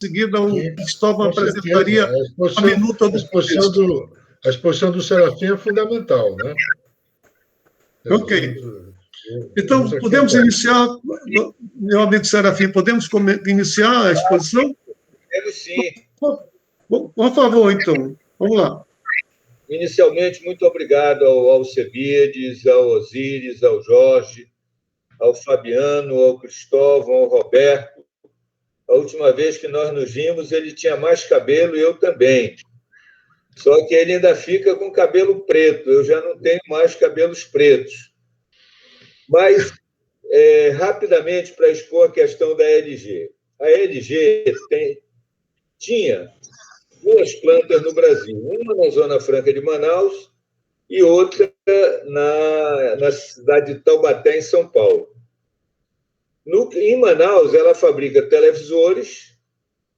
seguida, o E, Cristóvão com certeza, apresentaria a minuta do contexto. a exposição do Serafim é fundamental, né? Ok. Temos Então, aqui podemos iniciar, meu amigo Serafim, podemos iniciar a exposição? Podemos sim. Por favor, então. Vamos lá. Inicialmente, muito obrigado ao Alcebiades, ao Osíris, ao Jorge, ao Fabiano, ao Cristóvão, ao Roberto. A última vez que nós nos vimos, ele tinha mais cabelo e eu também. Só que ele ainda fica com cabelo preto. Eu já não tenho mais cabelos pretos. Mas, rapidamente, para expor a questão da LG. A LG tinha 2 plantas no Brasil, uma na Zona Franca de Manaus e outra na cidade de Taubaté, em São Paulo. Em Manaus, ela fabrica televisores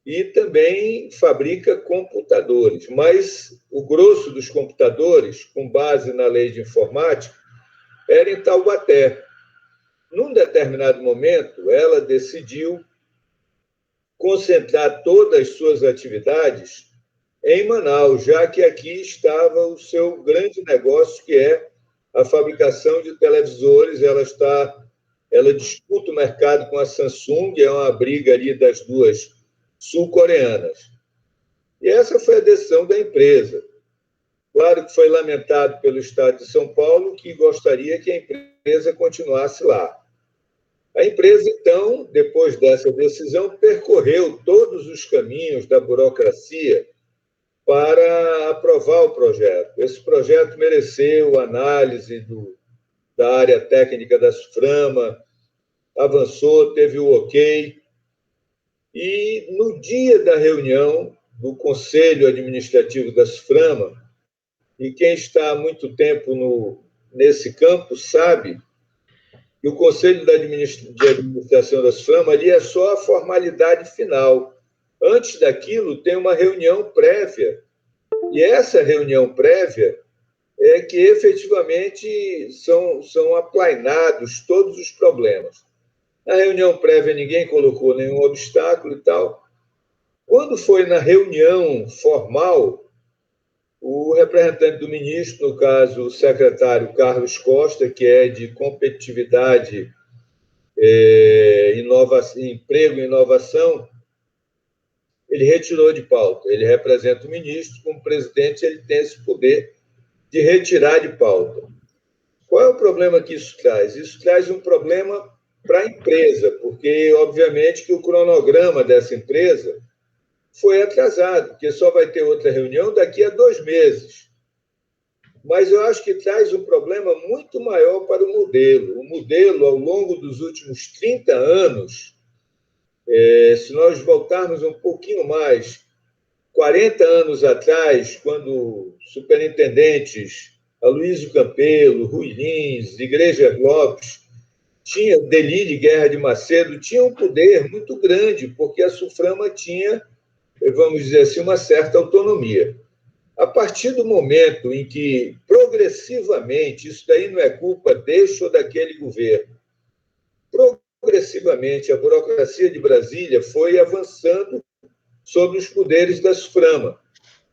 e também fabrica computadores, mas o grosso dos computadores, com base na lei de informática, era em Taubaté. Num determinado momento, ela decidiu concentrar todas as suas atividades em Manaus, já que aqui estava o seu grande negócio, que é a fabricação de televisores. Ela disputa o mercado com a Samsung, é uma briga ali das duas sul-coreanas. E essa foi a decisão da empresa. Claro que foi lamentado pelo Estado de São Paulo, que gostaria que a empresa continuasse lá. A empresa, então, depois dessa decisão, percorreu todos os caminhos da burocracia para aprovar o projeto. Esse projeto mereceu análise da área técnica da SUFRAMA, avançou, teve o ok. E, no dia da reunião do Conselho Administrativo da SUFRAMA, e quem está há muito tempo nesse campo sabe que o Conselho de Administração da SUFRAMA ali é só a formalidade final. Antes daquilo, tem uma reunião prévia. E essa reunião prévia é que, efetivamente, são aplainados todos os problemas. Na reunião prévia, ninguém colocou nenhum obstáculo e tal. Quando foi na reunião formal, o representante do ministro, no caso, o secretário Carlos Costa, que é de competitividade, emprego e inovação, ele retirou de pauta. Ele representa o ministro, como presidente, ele tem esse poder de retirar de pauta. Qual é o problema que isso traz? Isso traz um problema para a empresa, porque, obviamente, que o cronograma dessa empresa foi atrasado, porque só vai ter outra reunião daqui a 2 meses. Mas eu acho que traz um problema muito maior para o modelo. O modelo, ao longo dos últimos 30 anos, se nós voltarmos um pouquinho mais, 40 anos atrás, quando superintendentes Aloysio Campelo, Rui Lins, Igreja Lopes, Delille Guerra de Macedo, tinha um poder muito grande, porque a SUFRAMA tinha, vamos dizer assim, uma certa autonomia. A partir do momento em que, progressivamente, isso daí não é culpa deste ou daquele governo, progressivamente a burocracia de Brasília foi avançando sobre os poderes da SUFRAMA,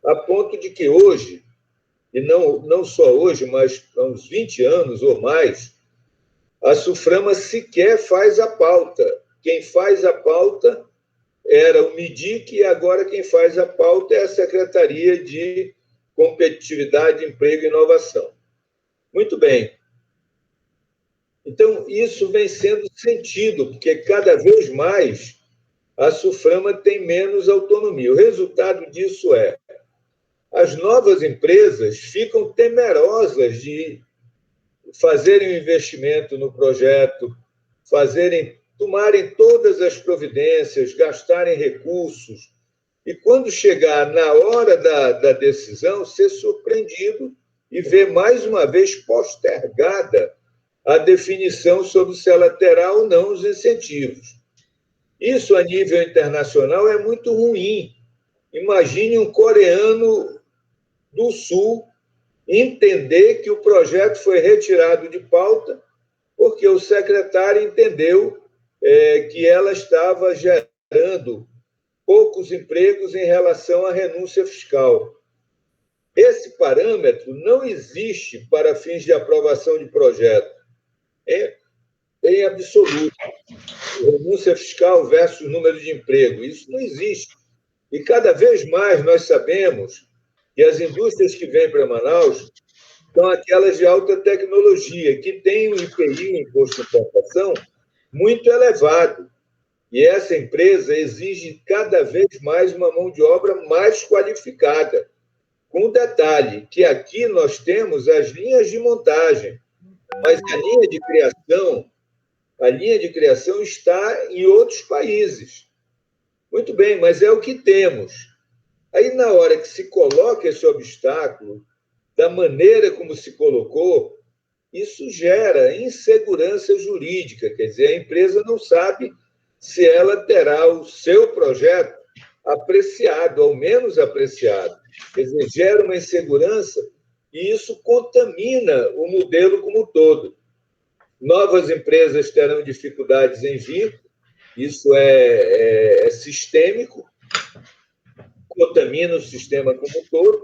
a ponto de que hoje, e não só hoje, mas há uns 20 anos ou mais, a SUFRAMA sequer faz a pauta. Quem faz a pauta era o MIDIC e agora quem faz a pauta é a Secretaria de Competitividade, Emprego e Inovação. Muito bem. Então, isso vem sendo sentido, porque cada vez mais a SUFRAMA tem menos autonomia. O resultado disso é as novas empresas ficam temerosas de fazerem um investimento no projeto, tomarem todas as providências, gastarem recursos, e quando chegar na hora da decisão, ser surpreendido e ver mais uma vez postergada a definição sobre se ela terá ou não os incentivos. Isso, a nível internacional, é muito ruim. Imagine um coreano do Sul entender que o projeto foi retirado de pauta porque o secretário entendeu que ela estava gerando poucos empregos em relação à renúncia fiscal. Esse parâmetro não existe para fins de aprovação de projeto, em absoluto. Renúncia fiscal versus número de emprego, isso não existe. E cada vez mais nós sabemos que as indústrias que vêm para Manaus são aquelas de alta tecnologia, que têm um IPI, um imposto de importação, muito elevado. E essa empresa exige cada vez mais uma mão de obra mais qualificada. Com o detalhe que aqui nós temos as linhas de montagem, mas a linha de criação está em outros países. Muito bem, mas é o que temos. Aí, na hora que se coloca esse obstáculo, da maneira como se colocou, isso gera insegurança jurídica, quer dizer, a empresa não sabe se ela terá o seu projeto apreciado, ao menos apreciado. Quer dizer, gera uma insegurança e isso contamina o modelo como um todo. Novas empresas terão dificuldades em vir, isso é sistêmico, contamina o sistema como um todo,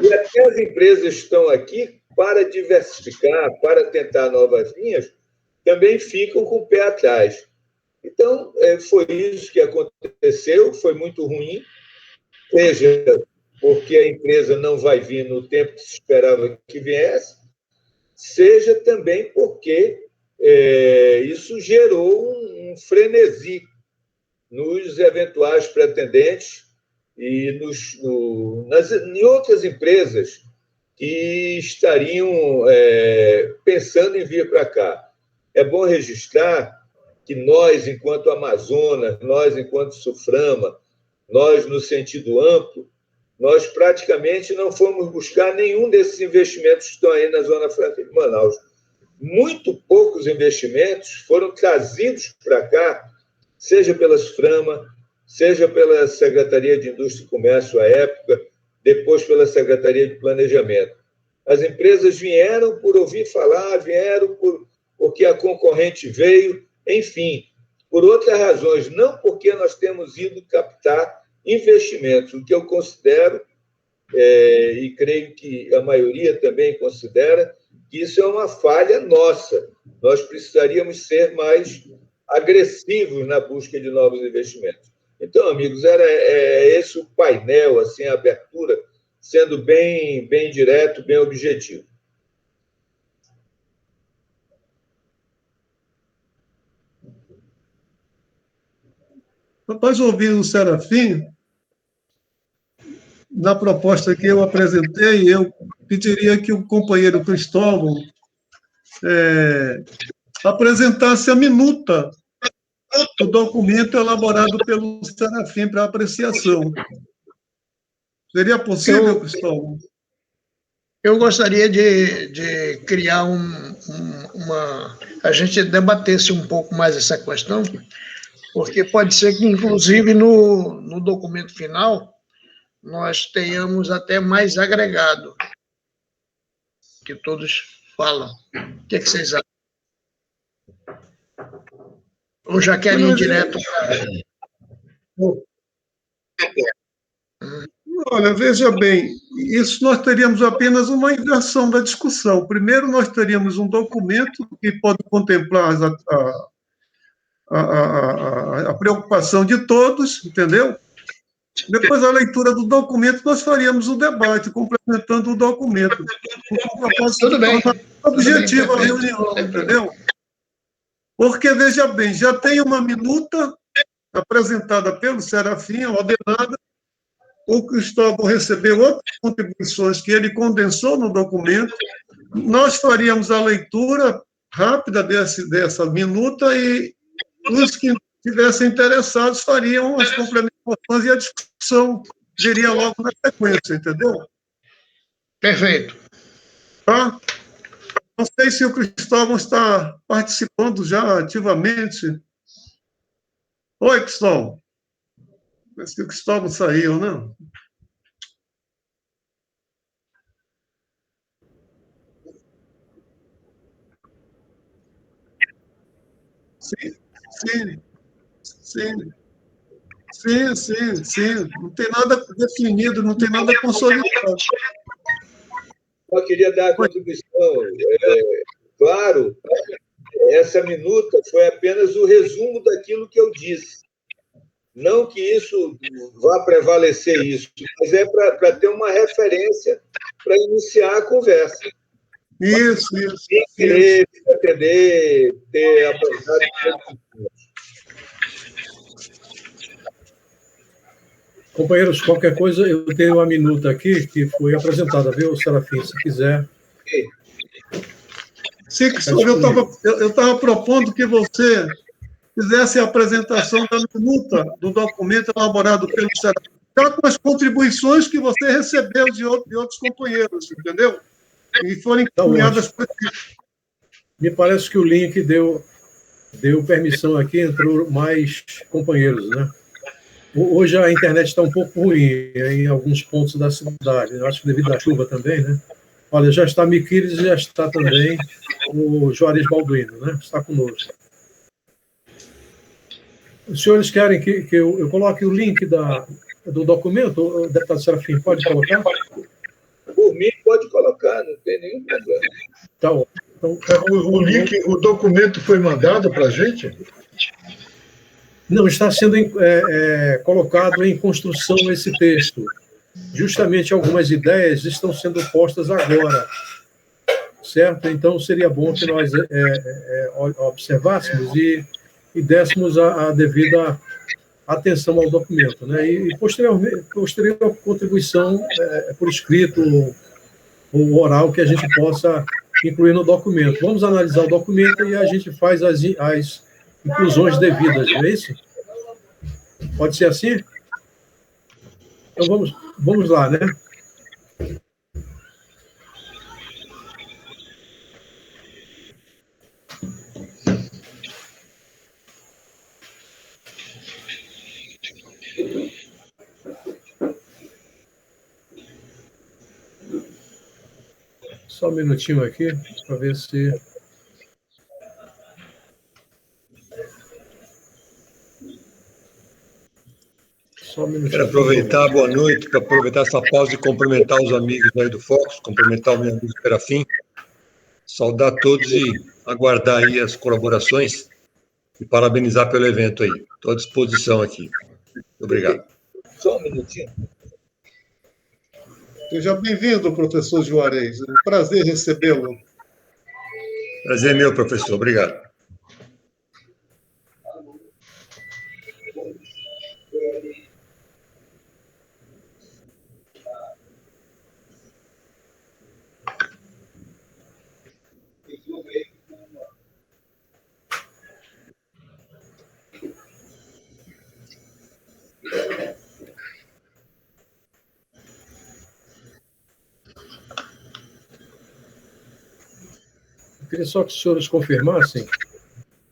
e até as empresas estão aqui para diversificar, para tentar novas linhas, também ficam com o pé atrás. Então, foi isso que aconteceu, foi muito ruim, seja porque a empresa não vai vir no tempo que se esperava que viesse, seja também porque isso gerou um frenesi nos eventuais pretendentes e em outras empresas que estariam pensando em vir para cá. É bom registrar que nós, enquanto Amazonas, nós, enquanto Suframa, nós, no sentido amplo, nós praticamente não fomos buscar nenhum desses investimentos que estão aí na Zona Franca de Manaus. Muito poucos investimentos foram trazidos para cá, seja pela Suframa, seja pela Secretaria de Indústria e Comércio à época, depois pela Secretaria de Planejamento. As empresas vieram por ouvir falar, vieram porque a concorrente veio, enfim, por outras razões, não porque nós temos ido captar investimentos, o que eu considero, e creio que a maioria também considera, que isso é uma falha nossa. Nós precisaríamos ser mais agressivos na busca de novos investimentos. Então, amigos, era esse o painel, assim, a abertura, sendo bem direto, bem objetivo. Após ouvir o Serafim, na proposta que eu apresentei, eu pediria que o companheiro Cristóvão apresentasse a minuta do documento elaborado pelo Serafim para apreciação. Seria possível, Cristóvão? Eu gostaria de criar a gente debatesse um pouco mais essa questão, porque pode ser que, inclusive, no documento final, nós tenhamos até mais agregado, que todos falam. O que vocês acham? Ou já querem ir direto para... Olha, veja bem, isso nós teríamos apenas uma inversão da discussão. Primeiro, nós teríamos um documento que pode contemplar a preocupação de todos, entendeu? Depois da leitura do documento, nós faríamos o debate, complementando o documento. Tudo bem. Objetiva a reunião, entendeu? Porque, veja bem, já tem uma minuta apresentada pelo Serafim, ordenada. O Cristóvão recebeu outras contribuições que ele condensou no documento. Nós faríamos a leitura rápida dessa minuta e os que estivessem interessados fariam as complementações e a discussão viria logo na sequência, entendeu? Perfeito. Tá? Não sei se o Cristóvão está participando já ativamente. Oi, Cristóvão. Parece que o Cristóvão saiu, né? Sim, sim, sim, Sim. Não tem nada definido, não tem nada consolidado. Eu queria dar a contribuição. Claro, essa minuta foi apenas o resumo daquilo que eu disse. Não que isso vá prevalecer isso, mas é para ter uma referência para iniciar a conversa. Isso. Sem querer pretender ter abordado. Companheiros, qualquer coisa, eu tenho uma minuta aqui que foi apresentada, viu, Serafim? Se quiser. Sim, eu estava propondo que você fizesse a apresentação da minuta do documento elaborado pelo Serafim, já com as contribuições que você recebeu de outros companheiros, entendeu? E foram encaminhadas para ti. Me parece que o link deu permissão aqui, entrou mais companheiros, né? Hoje a internet está um pouco ruim em alguns pontos da cidade. Eu acho que devido à chuva também, né? Olha, já está Miquiles e já está também o Juarez Balduino, né? Está conosco. Os senhores querem que eu coloque o link do documento? O deputado Serafim, pode colocar? Por mim, pode colocar, não tem nenhum problema. Tá bom. Então, o documento foi mandado para a gente? Não, está sendo colocado em construção esse texto. Justamente algumas ideias estão sendo postas agora, certo? Então, seria bom que nós observássemos e dessemos a devida atenção ao documento, né? E posterior contribuição por escrito ou oral que a gente possa incluir no documento. Vamos analisar o documento e a gente faz as inclusões devidas, não é isso? Pode ser assim? Então vamos lá, né? Só um minutinho aqui, para ver se... Quero aproveitar, boa noite, para aproveitar essa pausa e cumprimentar os amigos aí do Focus, cumprimentar o meu amigo Serafim, saudar todos e aguardar aí as colaborações e parabenizar pelo evento aí. Estou à disposição aqui. Obrigado. Só um minutinho. Seja bem-vindo, professor Juarez. É um prazer recebê-lo. Prazer meu, professor. Obrigado. Eu queria só que os senhores confirmassem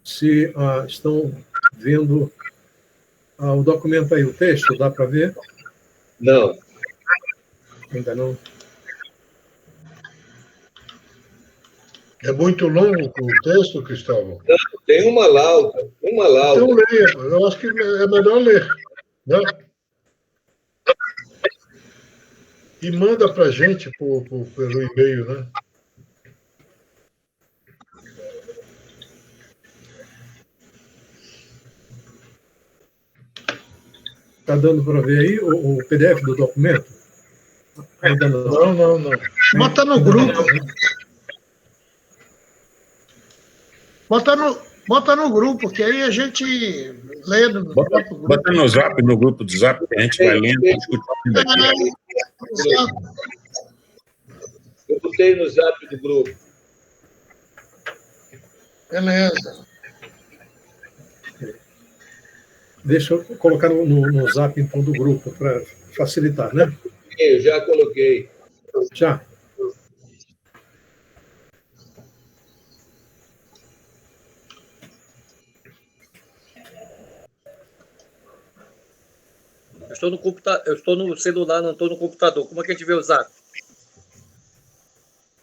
se estão vendo o documento aí, o texto, dá para ver? Não. Ainda não? É muito longo o texto, Cristóvão? Não, tem uma lauda. Então leia, eu acho que é melhor ler, né? E manda para a gente pelo e-mail, né? Está dando para ver aí o PDF do documento? Ainda não. Não. Bota no grupo. Bota no grupo, que aí a gente lê no grupo. Bota no Zap, no grupo do Zap, que a gente vai lendo e discutindo aqui. Eu botei no Zap do grupo. Beleza. Deixa eu colocar no Zap, então, do grupo, para facilitar, né? Eu já coloquei. Já. Eu estou no celular, não estou no computador. Como é que a gente vê o Zap?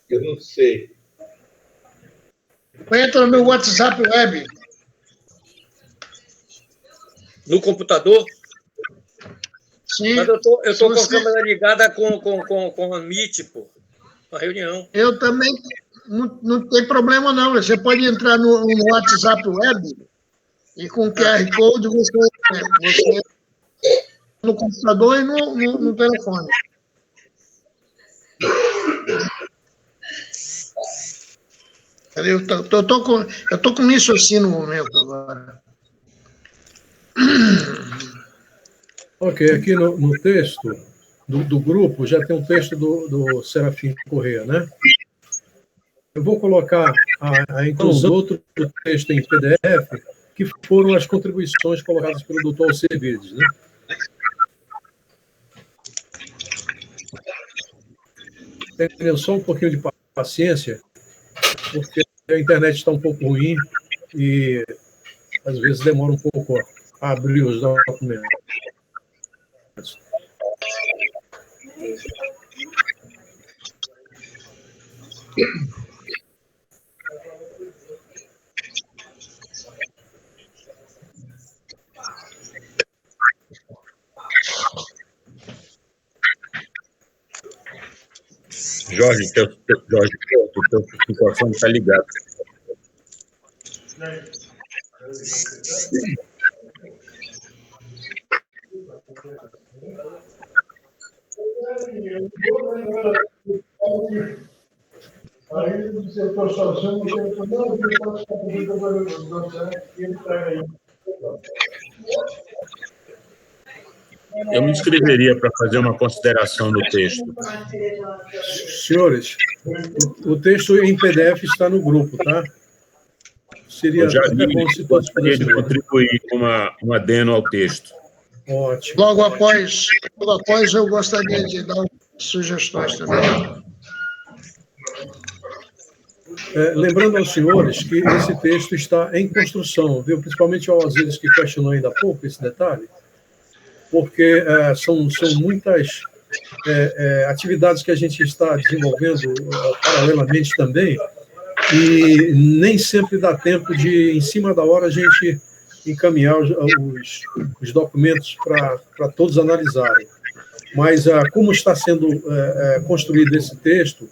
Eu não sei. Entra no meu WhatsApp web. No computador? Sim. Mas eu tô com a você... câmera ligada com a Meet, pô, a reunião. Eu também, não tem problema não. Você pode entrar no WhatsApp Web e com QR Code você no computador e no telefone. Eu tô com isso assim no momento agora. Ok, aqui no texto do grupo já tem um texto do Serafim Corrêa, né? Eu vou colocar a inclusão do outro texto em PDF, que foram as contribuições colocadas pelo Dr. Alcebiades, né? Tenham só um pouquinho de paciência, porque a internet está um pouco ruim e às vezes demora um pouco a abrir os documentos. Jorge, teu microfone está ligado. Eu me inscreveria para fazer uma consideração do texto. Senhores, o texto em PDF está no grupo, tá? Seria até bom se todos pudessem contribuir com uma adeno ao texto. Ótimo. Logo após eu gostaria de dar sugestões também. Lembrando aos senhores que esse texto está em construção, viu? Principalmente ao Osiris, que questionou ainda há pouco esse detalhe, porque são muitas atividades que a gente está desenvolvendo paralelamente também, e nem sempre dá tempo de, em cima da hora, a gente encaminhar os documentos para todos analisarem. Mas como está sendo construído esse texto,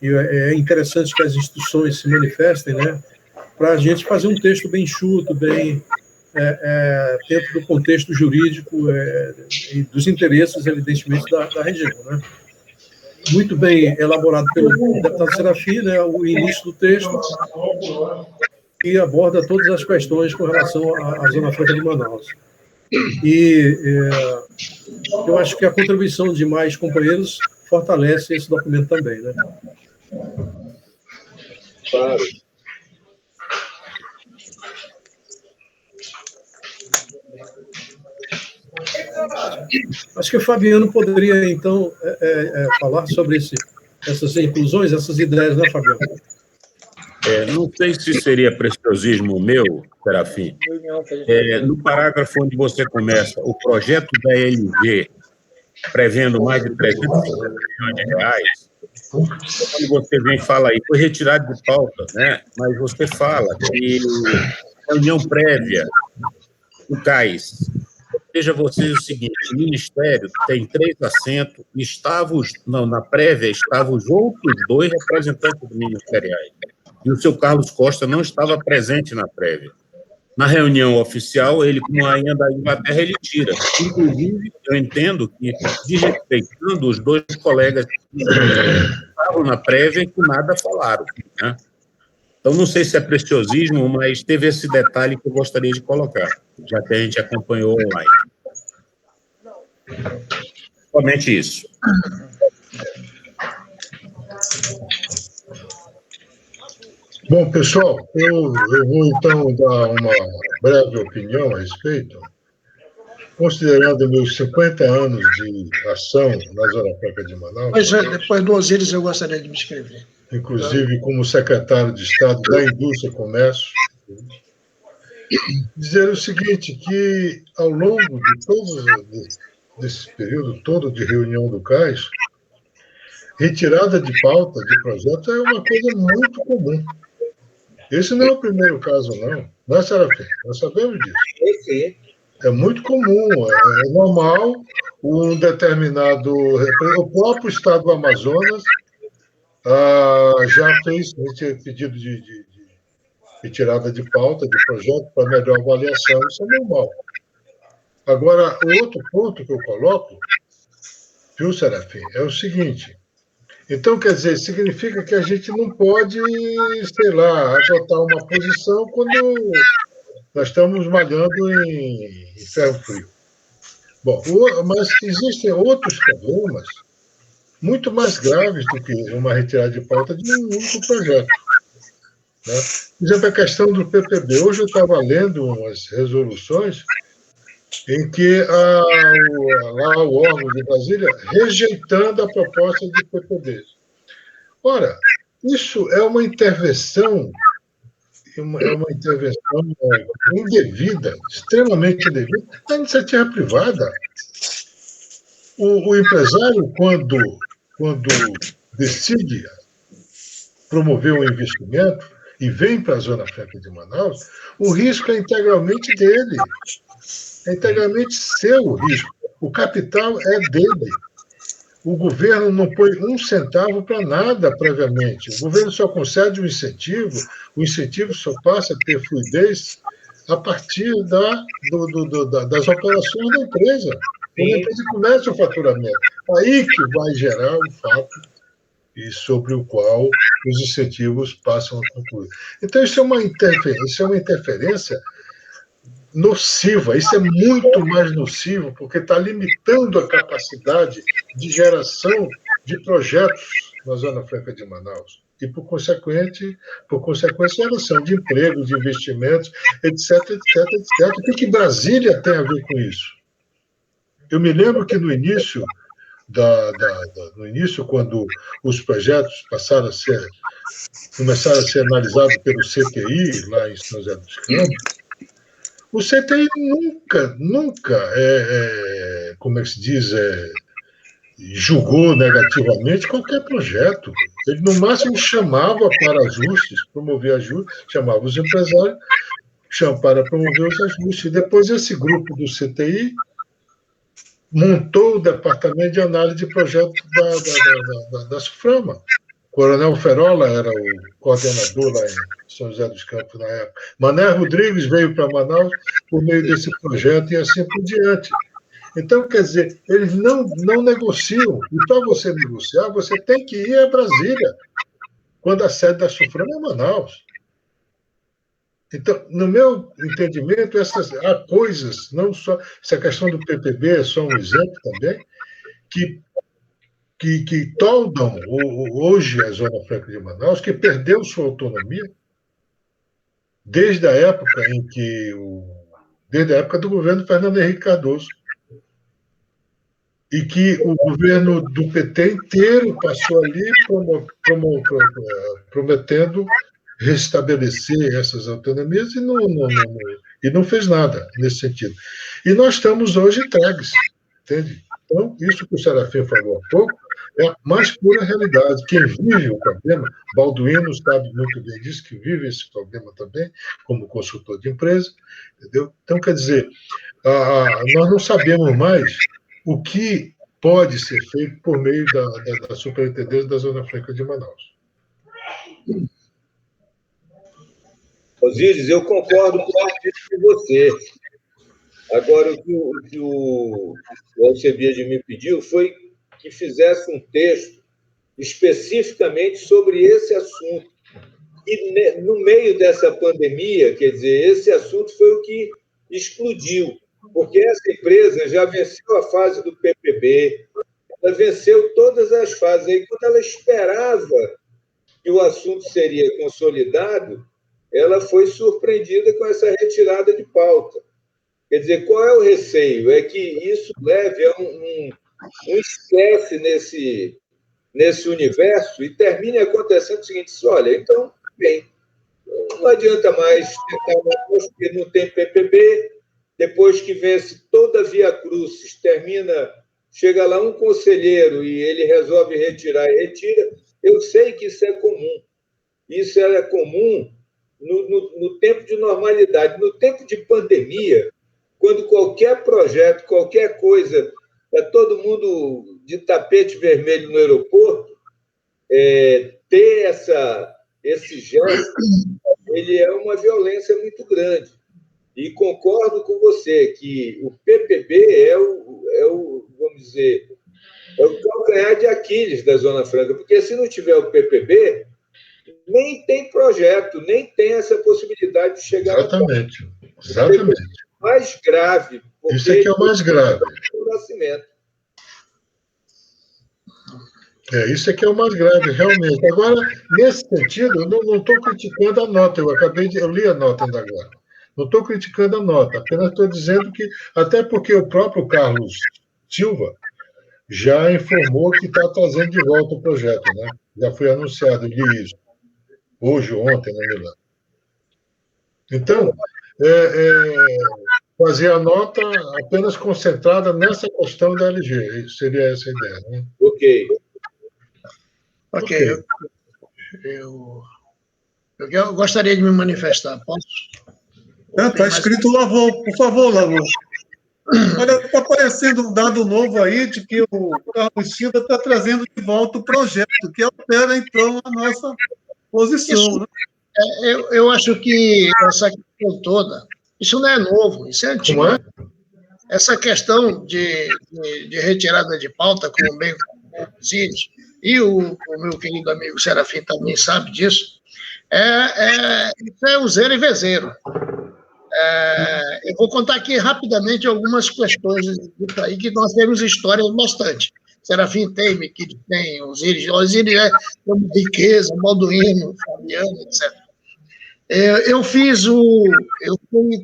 e é interessante que as instituições se manifestem, né, para a gente fazer um texto bem enxuto, bem dentro do contexto jurídico e dos interesses, evidentemente, da região, né? Muito bem elaborado pelo deputado Serafim, né, o início do texto, e aborda todas as questões com relação à Zona Franca de Manaus. E eu acho que a contribuição de mais companheiros fortalece esse documento também, né? Claro. Acho que o Fabiano poderia, então, falar sobre essas inclusões, essas ideias, né, Fabiano? Não sei se seria preciosismo meu, Serafim. No parágrafo onde você começa, o projeto da LG, prevendo mais de 350 milhões de reais, quando você vem fala aí, foi retirado de pauta, né? Mas você fala que reunião prévia do CAIS. Veja vocês o seguinte, o Ministério tem 3 assentos, na prévia estavam os outros 2 representantes ministeriais, e o seu Carlos Costa não estava presente na prévia. Na reunião oficial, ele, como rainha da Inglaterra, ele tira. Inclusive, eu entendo que, desrespeitando os 2 colegas que estavam na prévia e que nada falaram, né? Então, não sei se é preciosismo, mas teve esse detalhe que eu gostaria de colocar, já que a gente acompanhou online. Somente isso. Bom, pessoal, eu vou então dar uma breve opinião a respeito. Considerando meus 50 anos de ação na Zona Franca de Manaus... Depois do Osiris, eu gostaria de me inscrever. Inclusive como secretário de Estado da Indústria e Comércio, dizer o seguinte, que ao longo desse período todo de reunião do CAIS, retirada de pauta de projetos é uma coisa muito comum. Esse não é o primeiro caso, não. Não é, Serafim? Nós sabemos disso. Sim. É muito comum, é normal um determinado... O próprio Estado do Amazonas já fez pedido de retirada de pauta, de projeto, para melhor avaliação, isso é normal. Agora, o outro ponto que eu coloco, viu, Serafim, é o seguinte. Então, quer dizer, significa que a gente não pode, sei lá, adotar uma posição quando nós estamos malhando em ferro frio. Bom, mas existem outros problemas muito mais graves do que uma retirada de pauta de um único projeto. Né? Por exemplo, a questão do PPB. Hoje eu estava lendo umas resoluções em que lá o órgão de Brasília rejeitando a proposta de PPB. Ora, isso é uma intervenção indevida, extremamente indevida, da iniciativa privada. O empresário, quando decide promover um investimento e vem para a Zona Franca de Manaus, o risco é integralmente dele. É integralmente seu o risco. O capital é dele. O governo não põe um centavo para nada previamente. O governo só concede o incentivo só passa a ter fluidez a partir das operações da empresa. Quando a empresa começa o faturamento. Aí que vai gerar o fato e sobre o qual os incentivos passam a concluir. Então, isso é uma interferência nociva, isso é muito mais nocivo, porque está limitando a capacidade de geração de projetos na Zona Franca de Manaus. E, por consequência, geração de emprego, de investimentos, etc, etc, etc. O que Brasília tem a ver com isso? Eu me lembro que no início, quando os projetos começaram a ser analisados pelo CTI, lá em São José dos Campos, o CTI nunca, como é que se diz, julgou negativamente qualquer projeto. Ele, no máximo, chamava para ajustes, promovia ajustes, chamava os empresários para promover os ajustes. E depois esse grupo do CTI montou o departamento de análise de projetos da SUFRAMA. O Coronel Ferola era o coordenador lá em São José dos Campos na época. Mané Rodrigues veio para Manaus por meio desse projeto e assim por diante. Então, quer dizer, eles não negociam. E para você negociar, você tem que ir a Brasília, quando a sede da SUFRAMA é Manaus. Então, no meu entendimento, há coisas, não só essa questão do PPB é só um exemplo também, que toldam hoje a Zona Franca de Manaus, que perdeu sua autonomia desde a época do governo Fernando Henrique Cardoso, e que o governo do PT inteiro passou ali prometendo restabelecer essas autonomias e não fez nada nesse sentido. E nós estamos hoje entregues, entende? Então, isso que o Serafim falou há pouco é a mais pura realidade. Quem vive o problema, Balduino sabe muito bem disso, que vive esse problema também, como consultor de empresa, entendeu? Então, quer dizer, nós não sabemos mais o que pode ser feito por meio da Superintendência da Zona Franca de Manaus. Osíris, eu concordo com você. Agora, o que o Alcebiades me pediu foi que fizesse um texto especificamente sobre esse assunto. E, no meio dessa pandemia, quer dizer, esse assunto foi o que explodiu, porque essa empresa já venceu a fase do PPB, ela venceu todas as fases. Aí, quando ela esperava que o assunto seria consolidado, ela foi surpreendida com essa retirada de pauta. Quer dizer, qual é o receio? É que isso leve a um estresse nesse universo e termine acontecendo o seguinte: olha, então, bem, não adianta mais tentar mais, porque não tem PPB, depois que vence toda a Via Crucis, chega lá um conselheiro e ele resolve retirar e retira. Eu sei que isso é comum. Isso é comum no tempo de normalidade. No tempo de pandemia, quando qualquer projeto, qualquer coisa Está todo mundo de tapete vermelho no aeroporto. Ter esse gesto, ele é uma violência muito grande. E concordo com você que o PPB é o vamos dizer, é o calcanhar de Aquiles da Zona Franca, porque se não tiver o PPB, nem tem projeto, nem tem essa possibilidade de chegar... Exatamente. Exatamente. Mais grave. Isso é que é o mais grave. O nascimento. Isso é que é o mais grave, realmente. Agora, nesse sentido, eu não estou criticando a nota, eu li a nota ainda agora. Não estou criticando a nota, apenas estou dizendo que, até porque o próprio Carlos Silva já informou que está trazendo de volta o projeto, né? Já foi anunciado, li isso. Hoje ou ontem, na verdade. Então, fazer a nota apenas concentrada nessa questão da LG, seria essa a ideia, né? Ok. Eu gostaria de me manifestar, posso? Está escrito Lavon, por favor, Lavon. Olha, está aparecendo um dado novo aí de que o Carlos Silva está trazendo de volta o projeto, que altera, então, a nossa posição. Isso, né? Eu acho que essa questão toda, isso não é novo, isso é antigo. Como é? Essa questão de retirada de pauta, como bem Cid, e o meu querido amigo Serafim também sabe disso, isso é useiro e vezeiro. Eu vou contar aqui rapidamente algumas questões disso aí, que nós temos histórias bastante. Serafim tem, que tem, Osíris é uma riqueza, Balduino, Fabiano, etc. Eu fui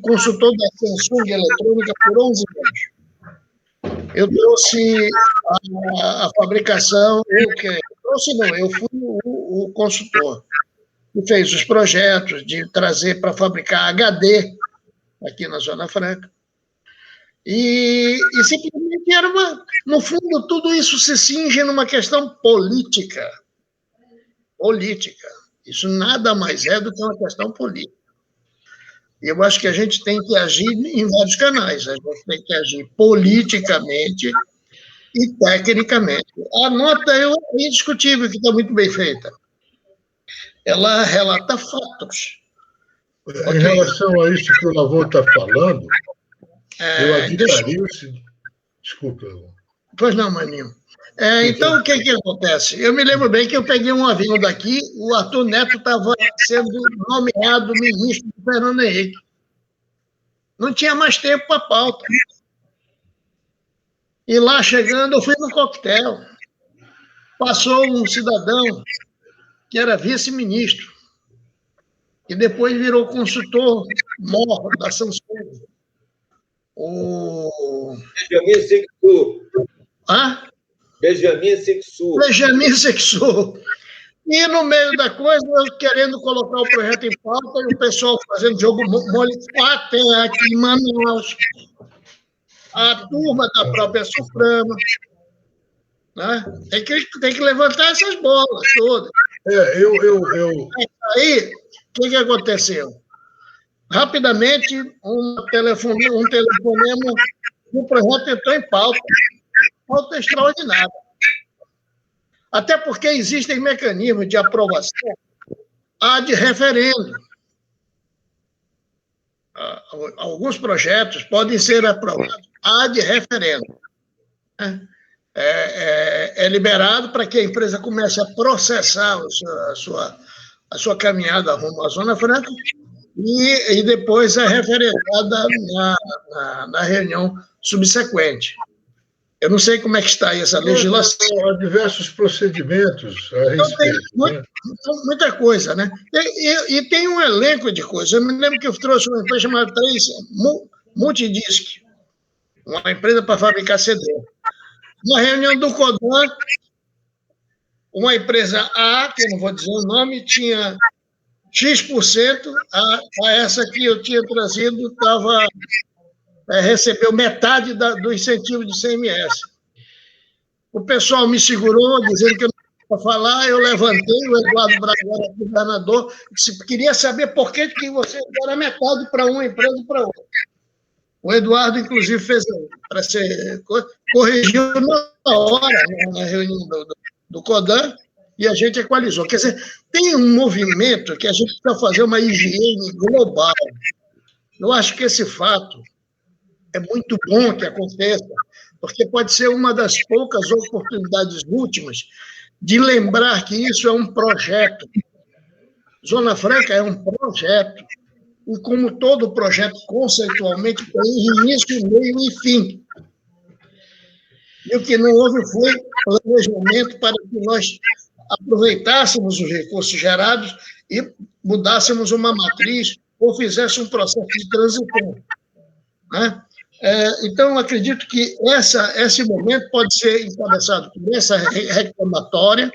consultor da Samsung Eletrônica por 11 anos. Eu trouxe a fabricação, eu fui o consultor, que fez os projetos de trazer para fabricar HD aqui na Zona Franca. E simplesmente no fundo, tudo isso se cinge numa questão política. Política. Isso nada mais é do que uma questão política. E eu acho que a gente tem que agir em vários canais. A gente tem que agir politicamente e tecnicamente. A nota é indiscutível, que está muito bem feita. Ela relata fatos. Em relação a isso que o Lavon está falando, eu aditaria o seguinte... Desculpa, Lavon. Pois não, Maninho. Então, o que acontece? Eu me lembro bem que eu peguei um avião daqui, o Arthur Neto estava sendo nomeado ministro do Fernando Henrique. Não tinha mais tempo para pauta. E lá chegando, eu fui no coquetel. Passou um cidadão que era vice-ministro, que depois virou consultor mor da Samsung. Benjamin Sexu. Hã? Benjamin Sexu. Benjamin Sexu. E no meio da coisa, eu querendo colocar o projeto em pauta, e o pessoal fazendo jogo mole até aqui em Manaus. A turma da própria Suframa. Né? Tem que levantar essas bolas todas. Aí, o que aconteceu? Rapidamente, um telefonema do projeto entrou em pauta. Pauta extraordinária. Até porque existem mecanismos de aprovação de referendo. Alguns projetos podem ser aprovados de referendo. É liberado para que a empresa comece a processar a sua caminhada rumo à Zona Franca e depois é referendada na reunião subsequente. Eu não sei como é que está aí essa legislação. Há diversos procedimentos a respeito. Muita coisa, né? E tem um elenco de coisas. Eu me lembro que eu trouxe uma empresa chamada Multidisc, uma empresa para fabricar CD. Na reunião do CODAN, uma empresa A, que eu não vou dizer o nome, tinha X%, a essa que eu tinha trazido recebeu metade do incentivo de CMS. O pessoal me segurou, dizendo que eu não ia falar, eu levantei, o Eduardo Braga era governador, disse, queria saber por que você dera metade para uma empresa e para outra. O Eduardo, inclusive, fez para ser. Corrigiu na hora, na reunião do CODAN, e a gente equalizou. Quer dizer, tem um movimento que a gente precisa fazer uma higiene global. Eu acho que esse fato é muito bom que aconteça, porque pode ser uma das poucas oportunidades últimas de lembrar que isso é um projeto. Zona Franca é um projeto. E como todo projeto, conceitualmente, tem início, meio e fim. E o que não houve foi planejamento para que nós aproveitássemos os recursos gerados e mudássemos uma matriz ou fizéssemos um processo de transição. Né? Então, acredito que esse momento pode ser encabeçado por essa reclamatória,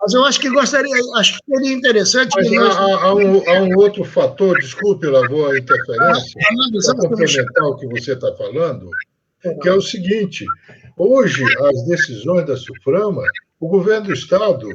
mas eu acho que seria interessante... Mas que nós... há um outro fator, desculpe, Lavô, a interferência, para complementar o que você está falando, que é o seguinte: hoje, as decisões da SUFRAMA, o governo do Estado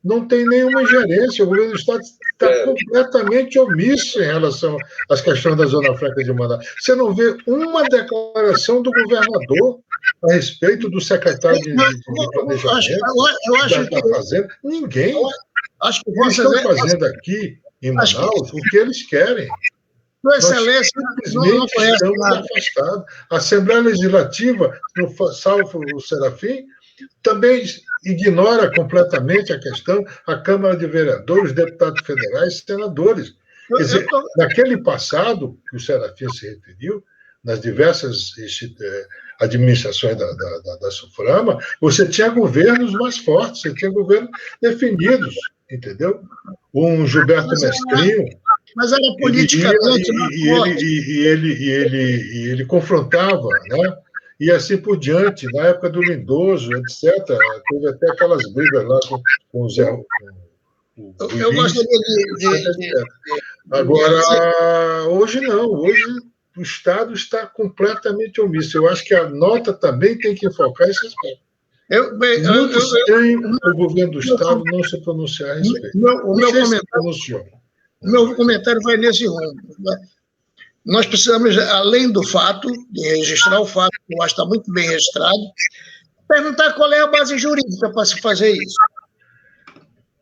não tem nenhuma ingerência, o governo do Estado está completamente omisso em relação às questões da Zona Franca de Manaus. Você não vê uma declaração do governador a respeito do secretário de Planejamento, da Fazenda. Ninguém. Eles estão fazendo aqui, em Manaus, o que eles querem. Nós simplesmente estamos afastados. A Assembleia Legislativa, salvo o Serafim, também ignora completamente a questão, a Câmara de Vereadores, deputados federais, senadores. Quer dizer, naquele passado que o Serafim se referiu, nas diversas administrações da SUFRAMA, você tinha governos mais fortes, você tinha governos definidos, entendeu? Um Gilberto Mestrinho... Mas era politicamente... Ele confrontava, né? E assim por diante, na época do Lindoso, etc., teve até aquelas brigas lá com o Zé... Eu gostaria de... Agora, hoje não, hoje o Estado está completamente omisso. Eu acho que a nota também tem que enfocar esse aspecto. Muito estranho o governo do Estado não se pronunciar a respeito. O meu comentário vai nesse rumo. Nós precisamos, além do fato, de registrar o fato, que eu acho que está muito bem registrado, perguntar qual é a base jurídica para se fazer isso.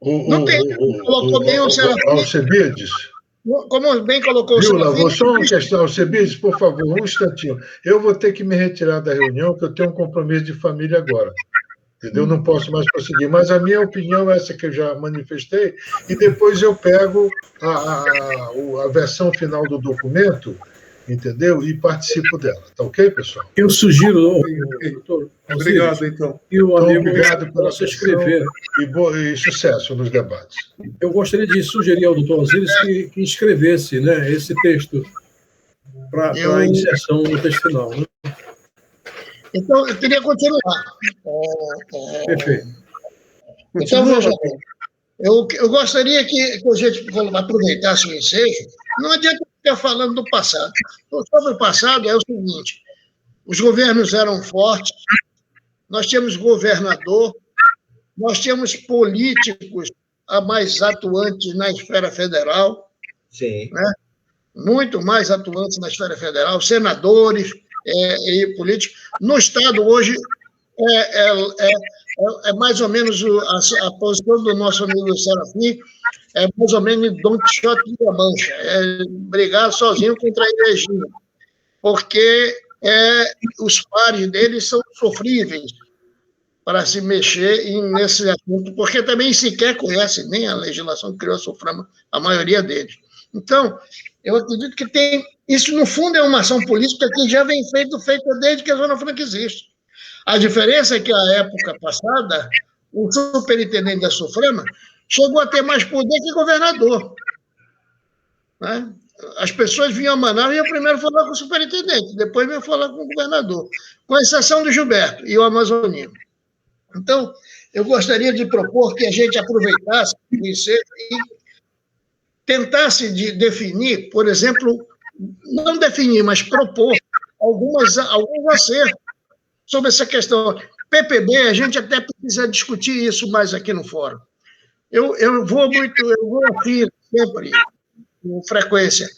Não tem. Colocou bem o Serafim. Alcebiades. Como bem colocou o Serafim. Vou só uma questão, Alcebiades, por favor, um instantinho. Eu vou ter que me retirar da reunião, porque eu tenho um compromisso de família agora. Entendeu? Não posso mais prosseguir. Mas a minha opinião é essa que eu já manifestei, e depois eu pego a versão final do documento, entendeu? E participo dela. Tá ok, pessoal? Eu sugiro, doutor. Obrigado, então. E o amigo obrigado pela possa escrever. E sucesso nos debates. Eu gostaria de sugerir ao doutor Osíris que escrevesse, né, esse texto para a inserção no texto final. Né? Então, eu queria continuar. Perfeito. Então, veja bem. Eu gostaria que a gente aproveitasse o ensejo. Não adianta ficar falando do passado. Sobre o passado é o seguinte: os governos eram fortes, nós tínhamos governador, nós tínhamos políticos mais atuantes na esfera federal. Sim. Né? Muito mais atuantes na esfera federal, senadores e políticos. No Estado, hoje, é mais ou menos a posição do nosso amigo Serafim, é mais ou menos Don Quixote da Mancha, é brigar sozinho contra a energia, porque os pares dele são sofríveis para se mexer nesse assunto, porque também sequer conhece nem a legislação que criou a SUFRAMA, a maioria deles. Então, eu acredito que isso, no fundo, é uma ação política que já vem feita desde que a Zona Franca existe. A diferença é que, na época passada, o superintendente da SUFRAMA chegou a ter mais poder que governador. Né? As pessoas vinham a Manaus e iam primeiro falar com o superintendente, depois vinham falar com o governador, com exceção do Gilberto e o amazonino. Então, eu gostaria de propor que a gente aproveitasse isso e tentasse definir, por exemplo, não definir, mas propor alguns acertos sobre essa questão. PPB, a gente até precisa discutir isso mais aqui no fórum. Eu vou afirmar sempre, com frequência,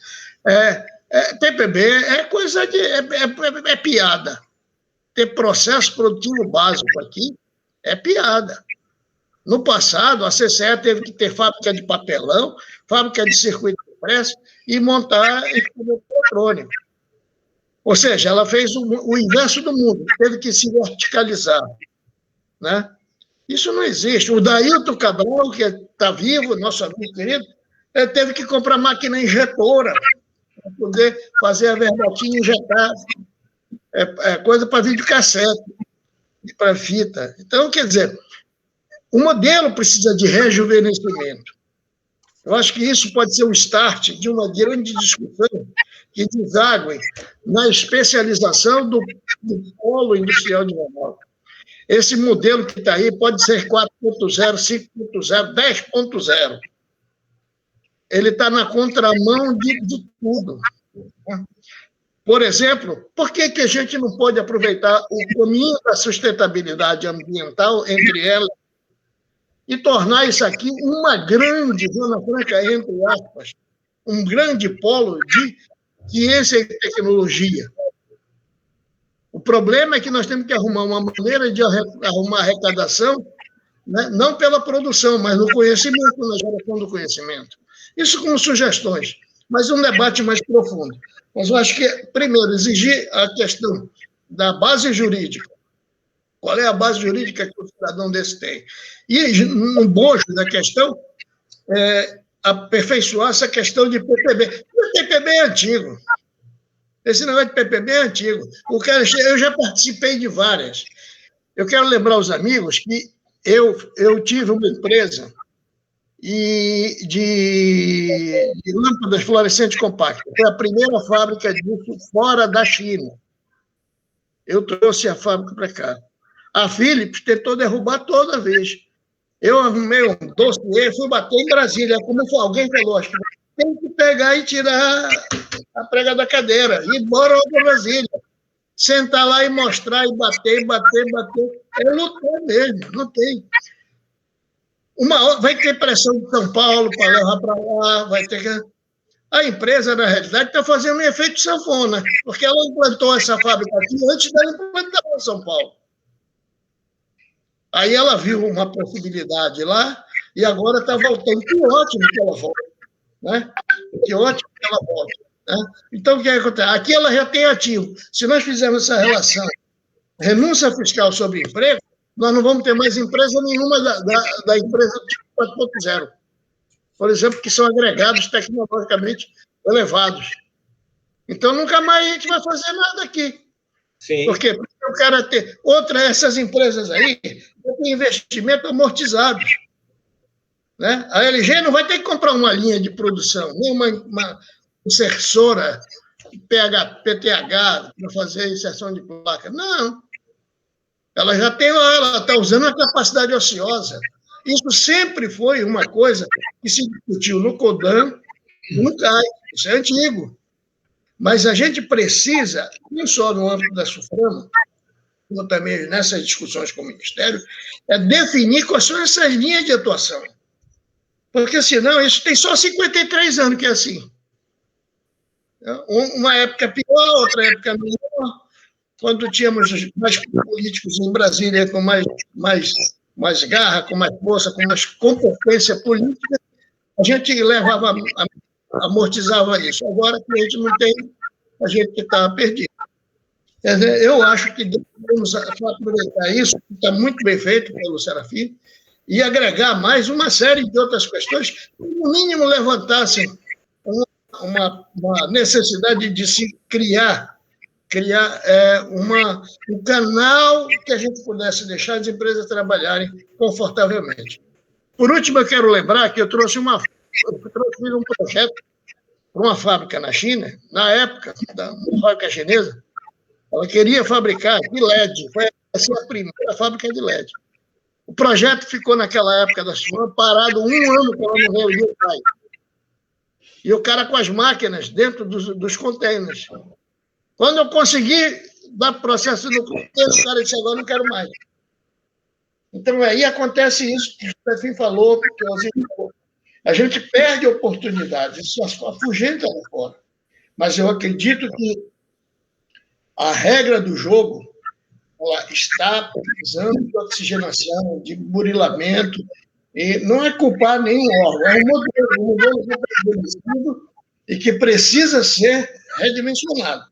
PPB é coisa de... é piada. Ter processo produtivo básico aqui é piada. No passado, a CCE teve que ter fábrica de papelão, fábrica de circuito impresso e montar instrumento eletrônico. Ou seja, ela fez o inverso do mundo, teve que se verticalizar, né? Isso não existe. O Dailton Cabral, que está vivo, nosso amigo querido, ele teve que comprar máquina injetora para poder fazer a verbatinha injetada. Coisa para videocassete, para fita. Então, quer dizer, o modelo precisa de rejuvenescimento. Eu acho que isso pode ser o start de uma grande discussão que deságue na especialização do polo industrial de Rondônia. Esse modelo que está aí pode ser 4.0, 5.0, 10.0. Ele está na contramão de tudo. Por exemplo, por que a gente não pode aproveitar o caminho da sustentabilidade ambiental entre elas e tornar isso aqui uma grande zona franca, entre aspas, um grande polo de ciência e tecnologia? O problema é que nós temos que arrumar uma maneira de arrumar arrecadação, né? Não pela produção, mas no conhecimento, na geração do conhecimento. Isso como sugestões, mas um debate mais profundo. Mas eu acho que, primeiro, exigir a questão da base jurídica. Qual é a base jurídica que o cidadão desse tem? E, no bojo da questão, aperfeiçoar essa questão de PPB. O PPB é antigo. Esse negócio de PPB é antigo. Eu já participei de várias. Eu quero lembrar aos amigos que eu tive uma empresa de lâmpadas fluorescentes compactas. Foi a primeira fábrica disso fora da China. Eu trouxe a fábrica para cá. A Philips tentou derrubar toda vez. Eu arrumei um dossiê, fui bater em Brasília. Como alguém falou, acho que tem que pegar e tirar a prega da cadeira, ir embora para Brasília. Sentar lá e mostrar, e bater. É lutar mesmo, não tem. Vai ter pressão de São Paulo para levar para lá, vai ter que... A empresa, na realidade, está fazendo um efeito sanfona, porque ela implantou essa fábrica aqui antes dela implantar em São Paulo. Aí ela viu uma possibilidade lá e agora está voltando. Que ótimo que ela volta. Né? Que ótimo que ela volta. Né? Então, o que acontece? Aqui ela já tem ativo. Se nós fizermos essa relação renúncia fiscal sobre emprego, nós não vamos ter mais empresa nenhuma da empresa 4.0. Por exemplo, que são agregados tecnologicamente elevados. Então, nunca mais a gente vai fazer nada aqui. Sim. Por quê? Porque o cara tem... Essas empresas aí têm investimento amortizados. Né? A LG não vai ter que comprar uma linha de produção, nem uma insersora PTH para fazer inserção de placa. Não. Ela já tem lá, ela está usando a capacidade ociosa. Isso sempre foi uma coisa que se discutiu no CODAN e no CAI. Isso é antigo. Mas a gente precisa, não só no âmbito da SUFRAMA, como também nessas discussões com o Ministério, definir quais são essas linhas de atuação. Porque, senão, isso tem só 53 anos que é assim. Uma época pior, outra época melhor. Quando tínhamos mais políticos em Brasília com mais garra, com mais força, com mais competência política, a gente amortizava isso. Agora que a gente não tem, a gente está perdido. Eu acho que devemos aproveitar isso, que está muito bem feito pelo Serafim, e agregar mais uma série de outras questões que, no mínimo, levantassem uma necessidade de se criar um canal que a gente pudesse deixar as empresas trabalharem confortavelmente. Por último, eu quero lembrar que eu trouxe um projeto para uma fábrica na China, na época, uma fábrica chinesa. Ela queria fabricar de LED, foi a primeira fábrica de LED. O projeto ficou, naquela época da sua parado 1 ano para ela não reunir o CAI. E o cara com as máquinas dentro dos containers. Quando eu consegui dar processo no container, o cara disse, agora não quero mais. Então, aí acontece isso que o Serafim falou, que o Zinho falou. A gente perde oportunidades, isso afugenta lá fora. mas eu acredito que a regra do jogo ela está precisando de oxigenação, de burilamento, e não é culpar nenhum órgão, é um modelo que está estabelecido e que precisa ser redimensionado.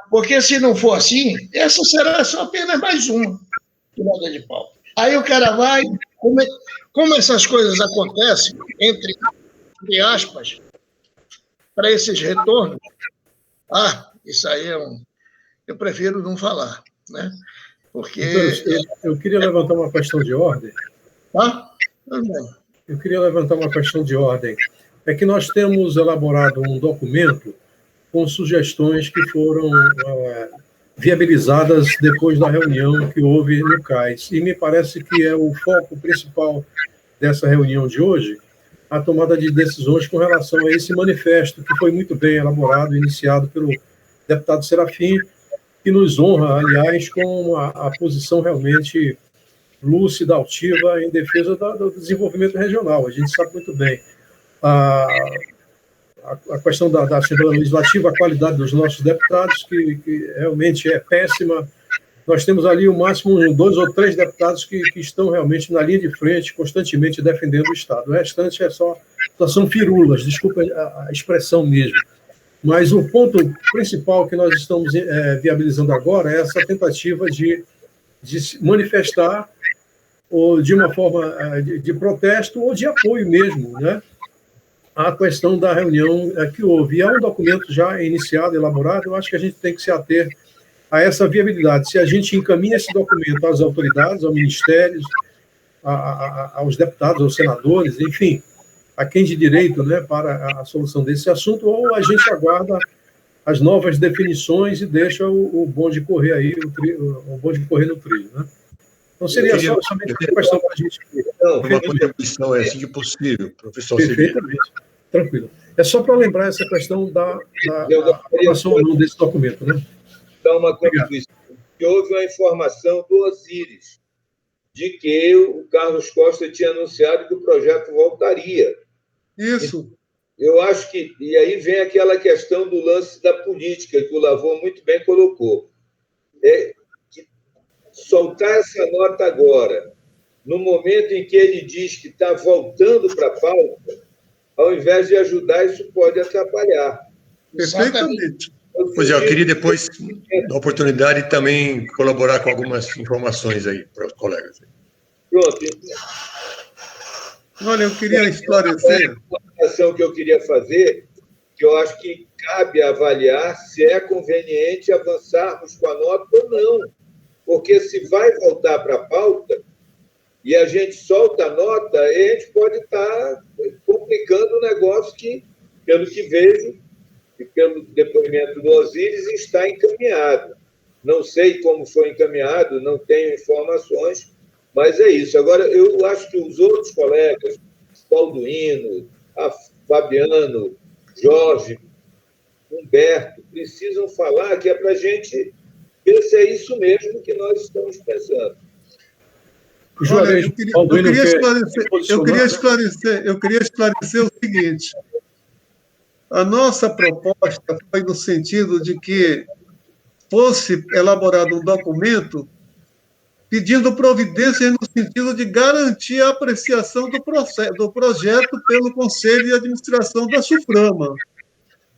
Porque se não for assim, essa será só apenas mais uma tirada de pau. Aí o cara vai, como essas coisas acontecem, entre aspas, para esses retornos, isso aí eu prefiro não falar, né? Porque... Eu queria levantar uma questão de ordem. Tá? Tudo bem. Eu queria levantar uma questão de ordem. É que nós temos elaborado um documento com sugestões que foram viabilizadas depois da reunião que houve no CAIS. E me parece que é o foco principal dessa reunião de hoje, a tomada de decisões com relação a esse manifesto, que foi muito bem elaborado, iniciado pelo deputado Serafim, que nos honra, aliás, com a posição realmente lúcida, altiva, em defesa do desenvolvimento regional. A gente sabe muito bem a questão da Assembleia Legislativa, a qualidade dos nossos deputados, que realmente é péssima. Nós temos ali o máximo 2 ou 3 deputados que estão realmente na linha de frente, constantemente defendendo o Estado. O restante são firulas, desculpa a expressão mesmo. Mas o ponto principal que nós estamos viabilizando agora é essa tentativa de se manifestar ou de uma forma de protesto ou de apoio mesmo, né, à questão da reunião que houve. E há um documento já iniciado, elaborado, eu acho que a gente tem que se ater a essa viabilidade. Se a gente encaminha esse documento às autoridades, aos ministérios, aos deputados, aos senadores, enfim, a quem de direito, né, para a solução desse assunto, ou a gente aguarda as novas definições e deixa o bonde correr aí, o bonde correr no trilho, né? Então seria somente uma questão para a gente... Uma contribuição assim que possível, professor. Perfeitamente, tranquilo. É só para lembrar essa questão da aprovação ou não desse documento, né? Então, uma contribuição. Que houve uma informação do Osíris de que o Carlos Costa tinha anunciado que o projeto voltaria. Isso. Eu acho que... E aí vem aquela questão do lance da política, que o Lavon muito bem colocou. Que soltar essa nota agora, no momento em que ele diz que está voltando para a pauta, ao invés de ajudar, isso pode atrapalhar. Perfeitamente. Pois é, eu queria depois, da oportunidade, também colaborar com algumas informações aí para os colegas. Pronto. Olha, eu queria esclarecer. A ação que eu queria fazer, que eu acho que cabe avaliar se é conveniente avançarmos com a nota ou não. Porque se vai voltar para a pauta e a gente solta a nota, a gente pode estar complicando o negócio que, pelo que vejo, e pelo depoimento do Osíris, está encaminhado. Não sei como foi encaminhado, não tenho informações, mas é isso. Agora, eu acho que os outros colegas, Balduino, Fabiano, Jorge, Humberto, precisam falar que é para a gente ver se é isso mesmo que nós estamos pensando. Olha, eu queria esclarecer o seguinte. A nossa proposta foi no sentido de que fosse elaborado um documento pedindo providências no sentido de garantir a apreciação do projeto pelo Conselho de Administração da SUFRAMA.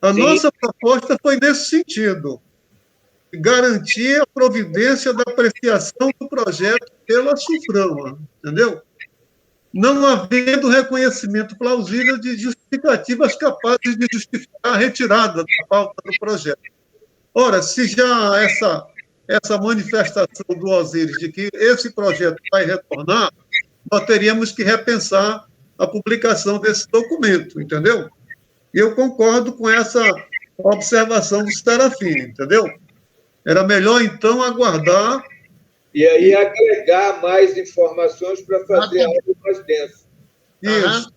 A nossa proposta foi nesse sentido, garantir a providência da apreciação do projeto pela SUFRAMA, entendeu? Não havendo reconhecimento plausível de justificativas capazes de justificar a retirada da pauta do projeto. Ora, se já essa manifestação do Osíris de que esse projeto vai retornar, nós teríamos que repensar a publicação desse documento, entendeu? E eu concordo com essa observação do Serafim, entendeu? Era melhor, então, aguardar... E aí agregar mais informações para fazer algo mais denso. Isso.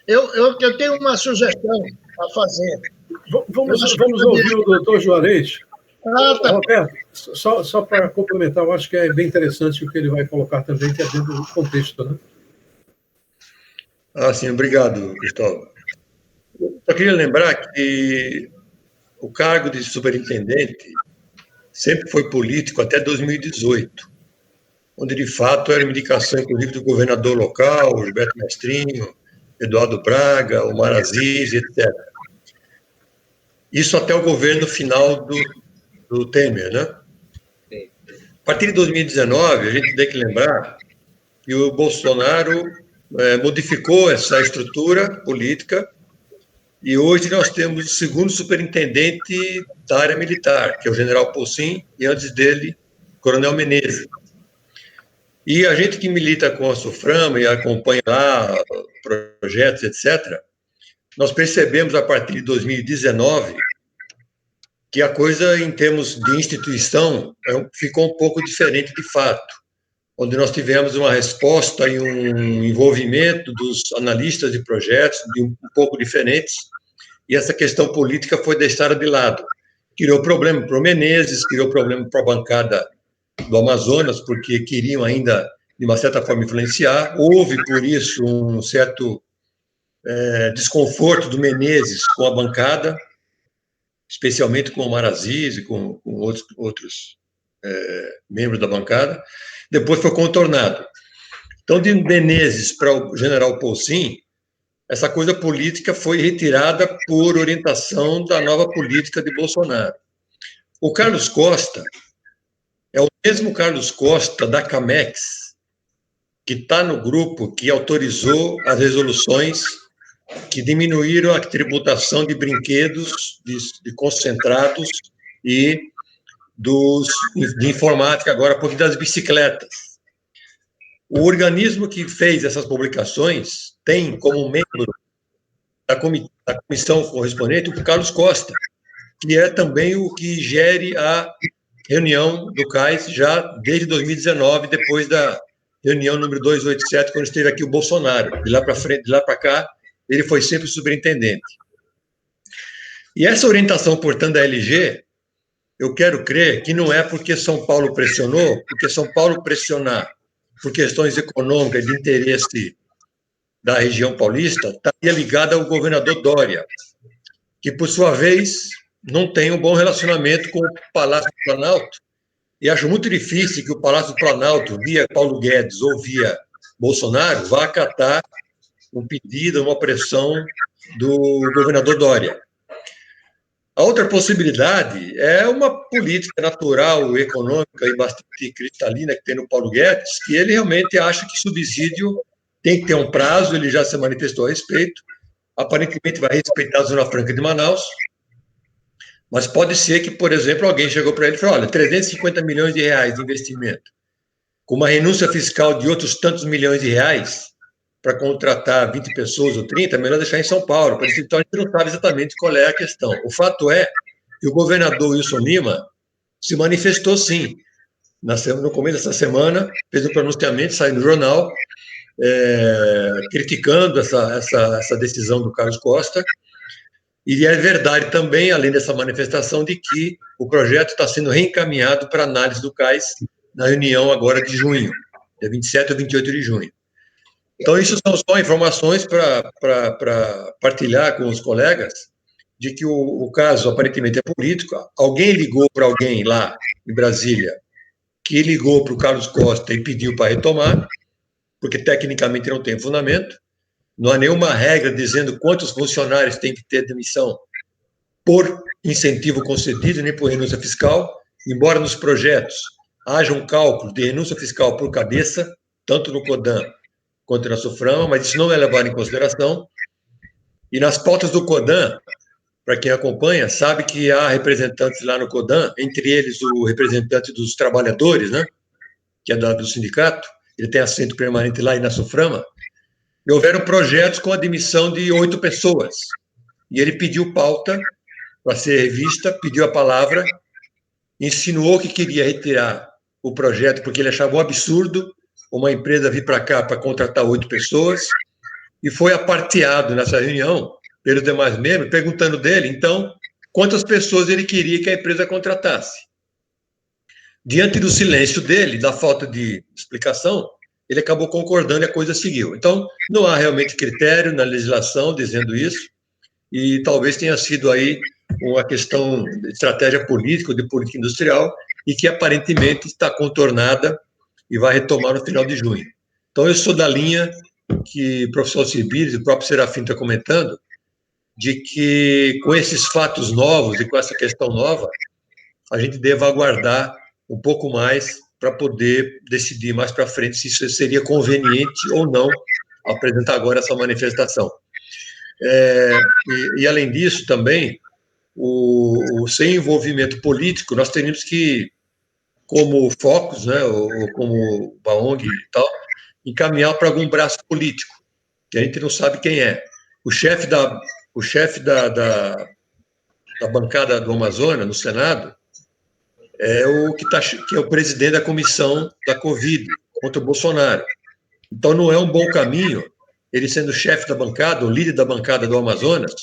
Eu tenho uma sugestão a fazer. Vamos ouvir o doutor Juarez. Tá. Roberto, só para complementar, eu acho que é bem interessante o que ele vai colocar também, que é dentro do contexto, né? Sim, obrigado, Cristóvão. Só queria lembrar que o cargo de superintendente sempre foi político até 2018, onde, de fato, era uma indicação, inclusive, do governador local, Gilberto Mestrinho, Eduardo Braga, Omar Aziz, etc. Isso até o governo final do Temer, né? A partir de 2019, a gente tem que lembrar que o Bolsonaro modificou essa estrutura política e hoje nós temos o segundo superintendente da área militar, que é o general Poncin, e antes dele, o coronel Menezes. E a gente que milita com a SUFRAMA e acompanha lá projetos, etc., nós percebemos a partir de 2019 que a coisa, em termos de instituição, ficou um pouco diferente de fato, onde nós tivemos uma resposta e um envolvimento dos analistas de projetos um pouco diferentes, e essa questão política foi deixada de lado. Criou problema para o Menezes, criou problema para a bancada do Amazonas, porque queriam ainda, de uma certa forma, influenciar. Houve, por isso, um certo desconforto do Menezes com a bancada, especialmente com o Omar Aziz e com outros membros da bancada. Depois foi contornado. Então, de Menezes para o general Poncin, essa coisa política foi retirada por orientação da nova política de Bolsonaro. O Carlos Costa é o mesmo Carlos Costa da Camex, que está no grupo que autorizou as resoluções que diminuíram a tributação de brinquedos, de concentrados e de informática, agora, por das bicicletas. O organismo que fez essas publicações tem como membro da comissão correspondente o Carlos Costa, que é também o que gere a reunião do CAIS já desde 2019, depois da reunião número 287, quando esteve aqui o Bolsonaro. De lá para frente, de lá para cá, ele foi sempre superintendente. E essa orientação, portanto, da LG, eu quero crer que não é porque São Paulo pressionou, porque São Paulo pressionar por questões econômicas de interesse da região paulista, estaria ligada ao governador Dória, que, por sua vez, não tem um bom relacionamento com o Palácio do Planalto, e acho muito difícil que o Palácio do Planalto, via Paulo Guedes ou via Bolsonaro, vá acatar um pedido, uma pressão do governador Dória. A outra possibilidade é uma política natural, econômica e bastante cristalina que tem no Paulo Guedes, que ele realmente acha que subsídio tem que ter um prazo, ele já se manifestou a respeito, aparentemente vai respeitar a Zona Franca de Manaus, mas pode ser que, por exemplo, alguém chegou para ele e falou, olha, 350 milhões de reais de investimento, com uma renúncia fiscal de outros tantos milhões de reais, para contratar 20 pessoas ou 30, é melhor deixar em São Paulo. Então, a gente não sabe exatamente qual é a questão. O fato é que o governador Wilson Lima se manifestou, sim, no começo dessa semana, fez um pronunciamento, saiu no jornal, criticando essa decisão do Carlos Costa, e é verdade também, além dessa manifestação, de que o projeto está sendo reencaminhado para análise do CAIS na reunião agora de junho, dia 27 ou 28 de junho. Então, isso são só informações para partilhar com os colegas de que o caso aparentemente é político. Alguém ligou para alguém lá em Brasília, que ligou para o Carlos Costa e pediu para retomar, porque tecnicamente não tem fundamento. Não há nenhuma regra dizendo quantos funcionários têm que ter demissão por incentivo concedido, nem por renúncia fiscal, embora nos projetos haja um cálculo de renúncia fiscal por cabeça, tanto no CODAN quanto na SUFRAMA, mas isso não é levado em consideração. E nas pautas do CODAN, para quem acompanha, sabe que há representantes lá no CODAN, entre eles o representante dos trabalhadores, né, que é do sindicato, ele tem assento permanente lá e na SUFRAMA, e houveram projetos com admissão de 8 pessoas. E ele pediu pauta para ser revista, pediu a palavra, insinuou que queria retirar o projeto porque ele achava um absurdo uma empresa vir para cá para contratar 8 pessoas, e foi aparteado nessa reunião pelos demais membros, perguntando dele, então, quantas pessoas ele queria que a empresa contratasse. Diante do silêncio dele, da falta de explicação, ele acabou concordando e a coisa seguiu. Então, não há realmente critério na legislação dizendo isso, e talvez tenha sido aí uma questão de estratégia política, de política industrial, e que aparentemente está contornada e vai retomar no final de junho. Então, eu sou da linha que o professor Alcibiades e o próprio Serafim está comentando, de que com esses fatos novos e com essa questão nova, a gente deva aguardar um pouco mais para poder decidir mais para frente se isso seria conveniente ou não apresentar agora essa manifestação. E além disso, também, sem envolvimento político, nós teríamos que, como Focus, né, ou como Baong e tal, encaminhar para algum braço político, que a gente não sabe quem é. O chefe da bancada do Amazonas, no Senado, que é o presidente da comissão da Covid contra o Bolsonaro. Então, não é um bom caminho, ele sendo chefe da bancada, o líder da bancada do Amazonas,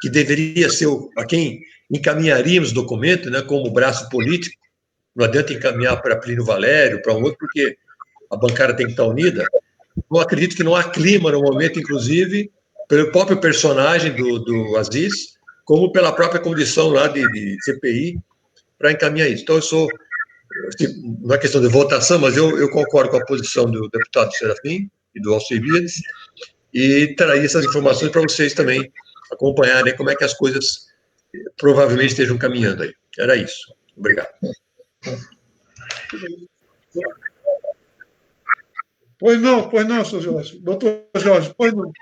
que deveria ser a quem encaminharíamos o documento, né, como braço político. Não adianta encaminhar para Plínio Valério, para um outro, porque a bancada tem que estar unida. Eu acredito que não há clima no momento, inclusive, pelo próprio personagem do Aziz, como pela própria condição lá de CPI, para encaminhar isso. Então, não é questão de votação, mas eu concordo com a posição do deputado Serafim e do Alcibiades, e traria essas informações para vocês também acompanharem como é que as coisas provavelmente estejam caminhando aí. Era isso. Obrigado. Pois não, senhor Jorge. Doutor Jorge, pois não.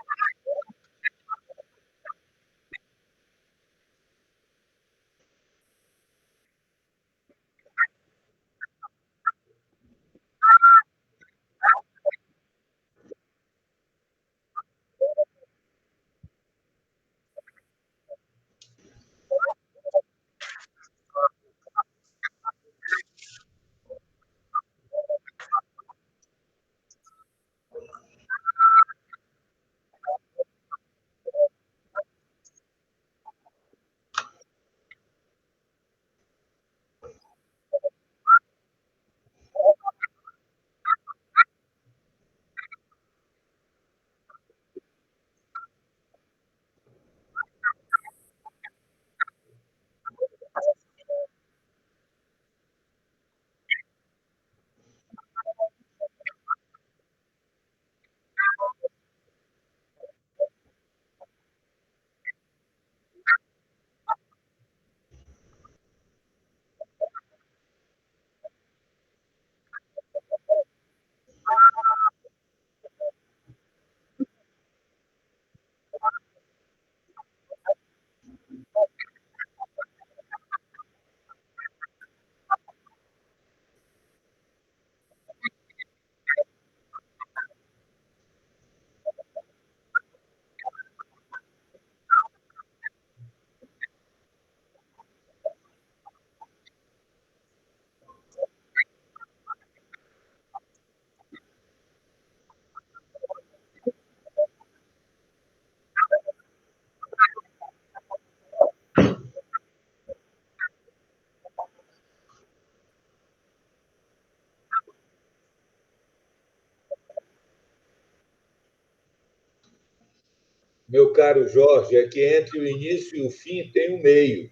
Meu caro Jorge, é que entre o início e o fim tem um meio.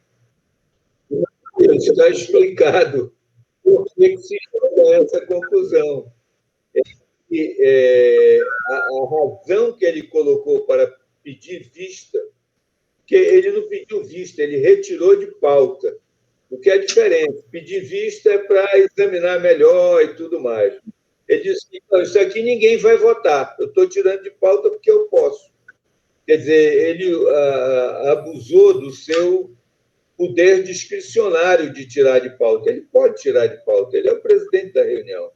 Está explicado por que se chega a essa conclusão. A razão que ele colocou para pedir vista, que ele não pediu vista, ele retirou de pauta, o que é diferente. Pedir vista é para examinar melhor e tudo mais. Ele disse que isso aqui ninguém vai votar, eu estou tirando de pauta porque eu posso. Quer dizer, ele abusou do seu poder discricionário de tirar de pauta. Ele pode tirar de pauta, ele é o presidente da reunião,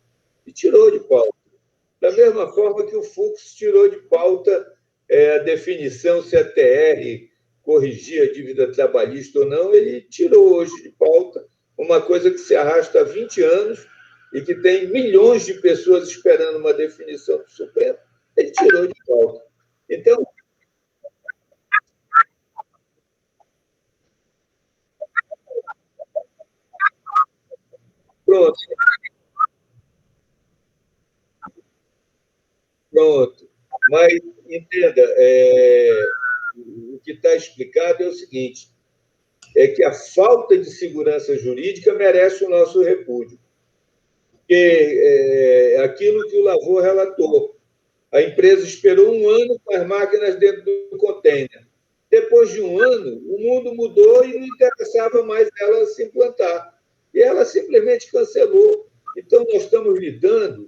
e tirou de pauta. Da mesma forma que o Fux tirou de pauta a definição se a TR corrigia a dívida trabalhista ou não, ele tirou hoje de pauta uma coisa que se arrasta há 20 anos e que tem milhões de pessoas esperando uma definição do Supremo. Ele tirou de pauta. Então, pronto. Pronto. Mas, entenda, o que está explicado é o seguinte, é que a falta de segurança jurídica merece o nosso repúdio. Porque aquilo que o Lavor relatou, a empresa esperou 1 ano com as máquinas dentro do container. Depois de 1 ano, o mundo mudou e não interessava mais ela se implantar. E ela simplesmente cancelou. Então, nós estamos lidando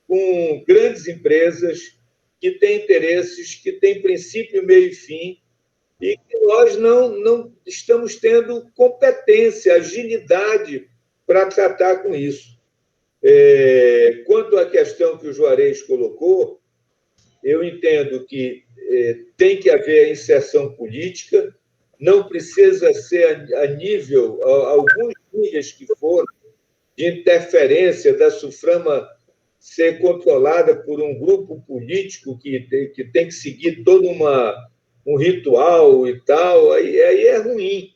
com grandes empresas que têm interesses, que têm princípio, meio e fim, e que nós não estamos tendo competência, agilidade para tratar com isso. Quanto à questão que o Juarez colocou, eu entendo que tem que haver a inserção política, não precisa ser a nível, alguns níveis que foram, de interferência da SUFRAMA ser controlada por um grupo político que tem que seguir todo um ritual e tal, aí é ruim.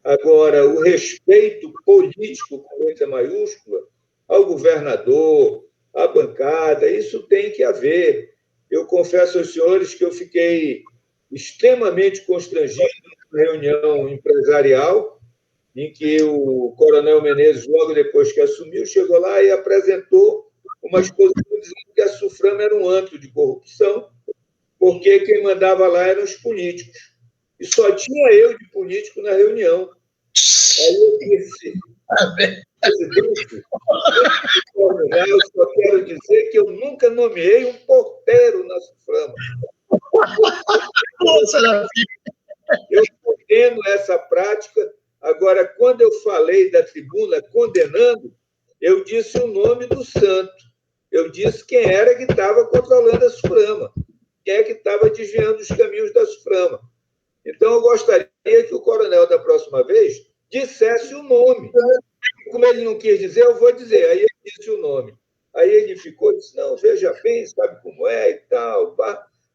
Agora, o respeito político, com letra maiúscula, ao governador, à bancada, isso tem que haver. Eu confesso aos senhores que eu fiquei extremamente constrangido na reunião empresarial, em que o Coronel Menezes, logo depois que assumiu, chegou lá e apresentou umas coisas dizendo que a SUFRAMA era um antro de corrupção, porque quem mandava lá eram os políticos. E só tinha eu de político na reunião. Aí eu disse, presidente, eu só quero dizer que eu nunca nomeei um porteiro na SUFRAMA. Eu condeno essa prática. Agora, quando eu falei da tribuna condenando, eu disse o nome do santo. Eu disse quem era que estava controlando a SUFRAMA, quem é que estava desviando os caminhos da SUFRAMA. Então, eu gostaria que o coronel, da próxima vez, dissesse o nome. Como ele não quis dizer, eu vou dizer. Aí ele disse o nome. Aí ele ficou e disse, não, veja bem, sabe como é e tal.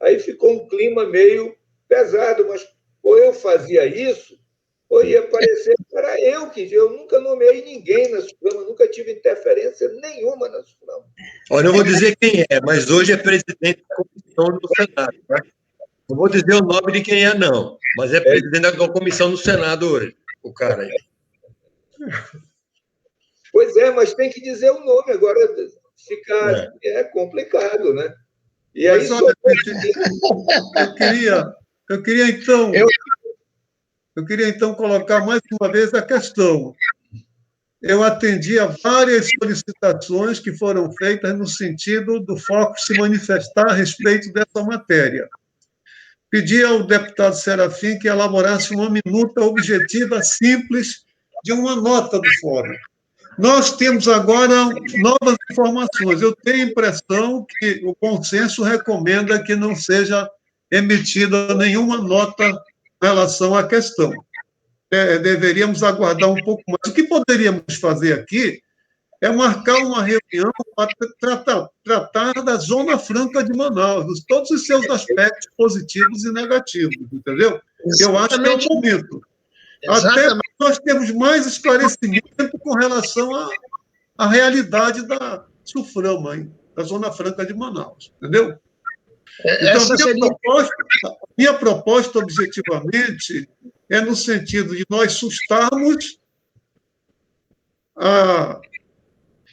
Aí ficou um clima meio pesado, mas ou eu fazia isso, ou ia parecer que era eu nunca nomeei ninguém na SUFRAMA, nunca tive interferência nenhuma na SUFRAMA. Olha, eu vou dizer quem é, mas hoje é presidente da comissão do Senado. Tá? Não vou dizer o nome de quem é, não, mas é presidente da comissão do Senado hoje, o cara aí. Pois é, mas tem que dizer o nome, agora ficar complicado, né? E aí eu queria então colocar mais uma vez a questão. Eu atendi a várias solicitações que foram feitas no sentido do Focus se manifestar a respeito dessa matéria. Pedi ao deputado Serafim que elaborasse uma minuta objetiva, simples, de uma nota do fórum. Nós temos agora novas informações. Eu tenho a impressão que o consenso recomenda que não seja emitida nenhuma nota em relação à questão. Deveríamos aguardar um pouco mais. O que poderíamos fazer aqui é marcar uma reunião para tratar da Zona Franca de Manaus, todos os seus aspectos positivos e negativos, entendeu? Eu acho que é o momento. Até nós temos mais esclarecimento com relação à realidade da SUFRAMA, da Zona Franca de Manaus, entendeu? Então, minha proposta, objetivamente, é no sentido de nós sustarmos a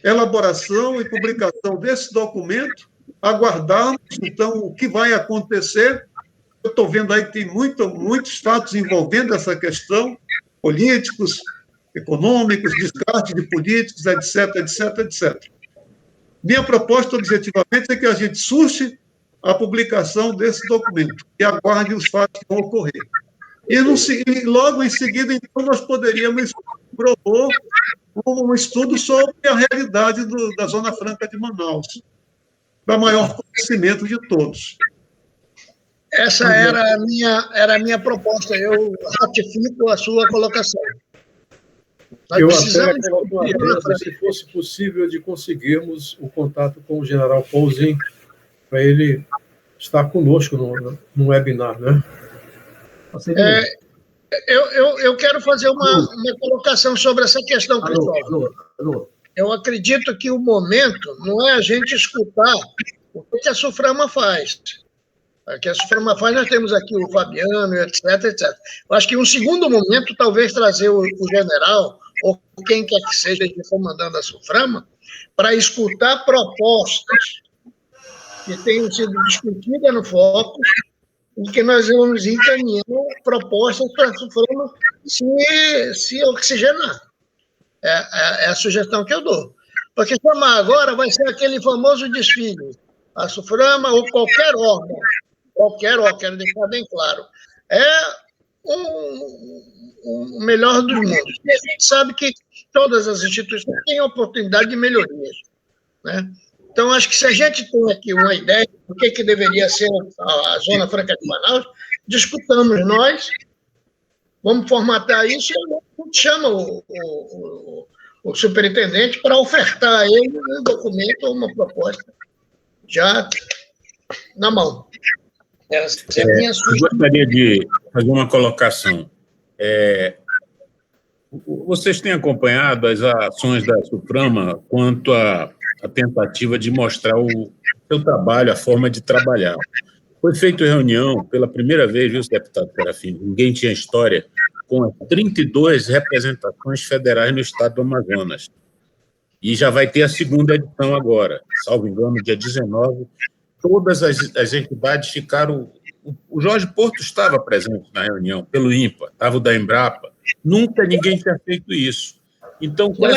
elaboração e publicação desse documento, aguardarmos, então, o que vai acontecer. Eu estou vendo aí que tem muitos fatos envolvendo essa questão, políticos, econômicos, desgaste de políticos, etc, etc, etc. Minha proposta, objetivamente, é que a gente suste a publicação desse documento e aguarde os fatos que vão ocorrer. E logo em seguida, então, nós poderíamos propor um estudo sobre a realidade da Zona Franca de Manaus, para maior conhecimento de todos. Essa era a minha proposta. Eu ratifico a sua colocação. Eu até colocaria, se fosse possível, de conseguirmos o contato com o general Pouzin, para ele estar conosco no webinar, né? Eu quero fazer uma colocação sobre essa questão, Cristóvão. Eu acredito que o momento não é a gente escutar o que a SUFRAMA faz. que a SUFRAMA faz, nós temos aqui o Fabiano, etc, etc. Eu acho que um segundo momento, talvez trazer o general, ou quem quer que seja comandando a SUFRAMA, para escutar propostas que tenham sido discutidas no Focus e que nós vamos encaminhando propostas para a SUFRAMA se oxigenar. É a sugestão que eu dou. Porque chamar agora vai ser aquele famoso desfile. A SUFRAMA ou qualquer órgão, quero deixar bem claro, é o melhor dos mundos. E a gente sabe que todas as instituições têm oportunidade de melhorias, né? Então, acho que se a gente tem aqui uma ideia do que deveria ser a Zona Franca de Manaus, discutamos nós, vamos formatar isso e a gente chama o superintendente para ofertar a ele um documento ou uma proposta já na mão. Essa é a minha sugestão. Eu gostaria de fazer uma colocação. Vocês têm acompanhado as ações da SUFRAMA quanto à tentativa de mostrar o seu trabalho, a forma de trabalhar. Foi feita reunião pela primeira vez, viu, deputado Serafim? Ninguém tinha história, com as 32 representações federais no estado do Amazonas. E já vai ter a segunda edição agora, salvo engano, dia 19. Todas as entidades ficaram... O Jorge Porto estava presente na reunião, pelo INPA, estava o da Embrapa. Nunca ninguém tinha feito isso. Então, com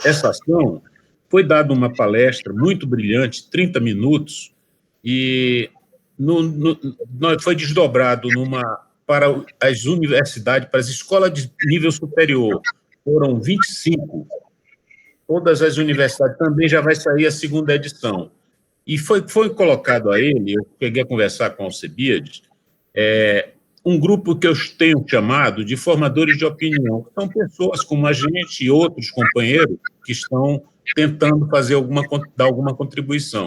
essa ação, foi dada uma palestra muito brilhante, 30 minutos, e foi desdobrado para as universidades, para as escolas de nível superior. Foram 25. Todas as universidades também já vai sair a segunda edição. E foi colocado a ele, eu peguei a conversar com o Alcebiades, um grupo que eu tenho chamado de formadores de opinião, que são pessoas como a gente e outros companheiros que estão tentando dar alguma contribuição.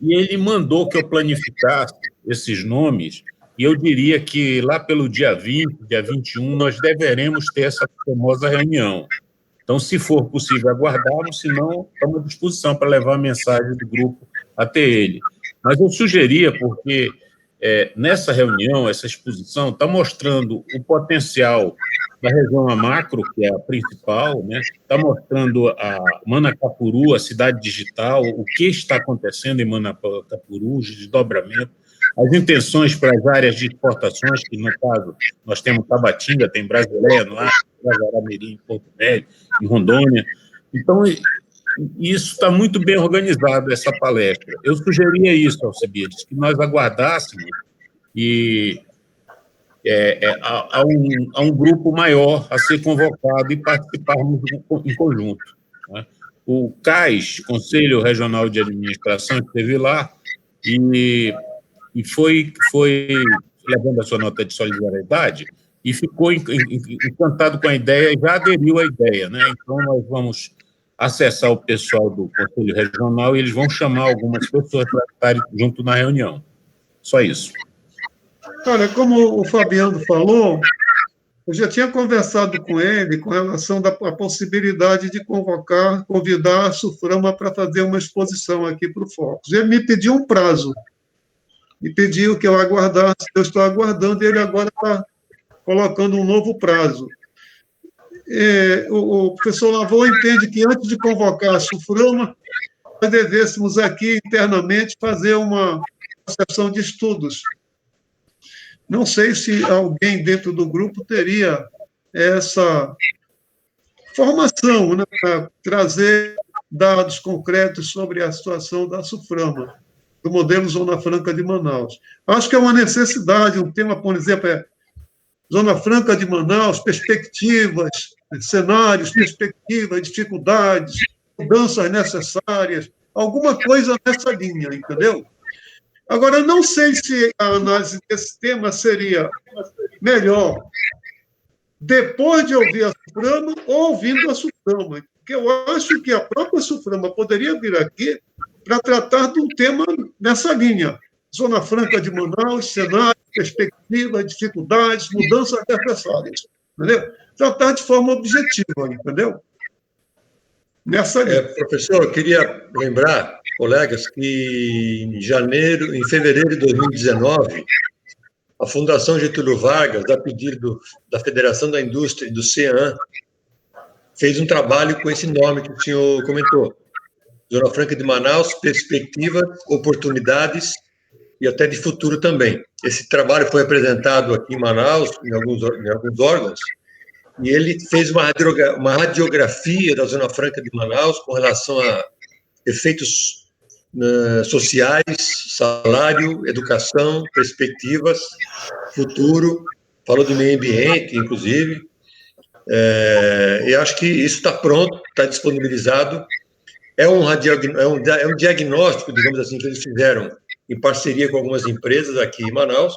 E ele mandou que eu planificasse esses nomes, e eu diria que lá pelo dia 20, dia 21, nós deveremos ter essa famosa reunião. Então, se for possível, aguardarmos, se não, estamos à disposição para levar a mensagem do grupo até ele. Mas eu sugeria, porque nessa reunião, essa exposição, está mostrando o potencial da região Amacro, que é a principal, né? Está mostrando a Manacapuru, a cidade digital, o que está acontecendo em Manacapuru, os desdobramentos, as intenções para as áreas de exportações, que, no caso, nós temos Tabatinga, tem Brasileia, no Acre, Guaramirim, em Porto Velho, em Rondônia. Então, isso está muito bem organizado, essa palestra. Eu sugeria isso, Alcebiades, que nós aguardássemos e há um grupo maior a ser convocado e participarmos em conjunto, né? O CAIS, Conselho Regional de Administração, esteve lá e foi levando a sua nota de solidariedade e ficou encantado com a ideia e já aderiu à ideia, né? Então, nós vamos acessar o pessoal do Conselho Regional e eles vão chamar algumas pessoas para estarem junto na reunião. Só isso. Olha, como o Fabiano falou, eu já tinha conversado com ele com relação à possibilidade de convidar a SUFRAMA para fazer uma exposição aqui para o Focus. Ele me pediu um prazo, me pediu que eu aguardasse, eu estou aguardando, e ele agora está colocando um novo prazo. O professor Lavô entende que, antes de convocar a SUFRAMA, nós devêssemos aqui, internamente, fazer uma sessão de estudos. Não sei se alguém dentro do grupo teria essa formação, né, para trazer dados concretos sobre a situação da SUFRAMA, do modelo Zona Franca de Manaus. Acho que é uma necessidade, um tema, por exemplo, Zona Franca de Manaus, perspectivas, cenários, perspectivas, dificuldades, mudanças necessárias, alguma coisa nessa linha, entendeu? Agora, eu não sei se a análise desse tema seria melhor depois de ouvir a SUFRAMA ou ouvindo a SUFRAMA, porque eu acho que a própria SUFRAMA poderia vir aqui para tratar de um tema nessa linha. Zona Franca de Manaus, cenário, perspectiva, dificuldades, mudanças necessárias, entendeu? Tratar de forma objetiva, entendeu? nessa linha. Professor, eu queria lembrar, colegas, que em fevereiro de 2019, a Fundação Getúlio Vargas, a pedido da Federação da Indústria e do CEAM, fez um trabalho com esse nome que o senhor comentou. Zona Franca de Manaus, perspectivas, oportunidades e até de futuro também. Esse trabalho foi apresentado aqui em Manaus, em alguns órgãos, e ele fez uma radiografia da Zona Franca de Manaus com relação a efeitos sociais, salário, educação, perspectivas, futuro, falou do meio ambiente, inclusive. Eu acho que isso está pronto, está disponibilizado. É um diagnóstico, digamos assim, que eles fizeram em parceria com algumas empresas aqui em Manaus,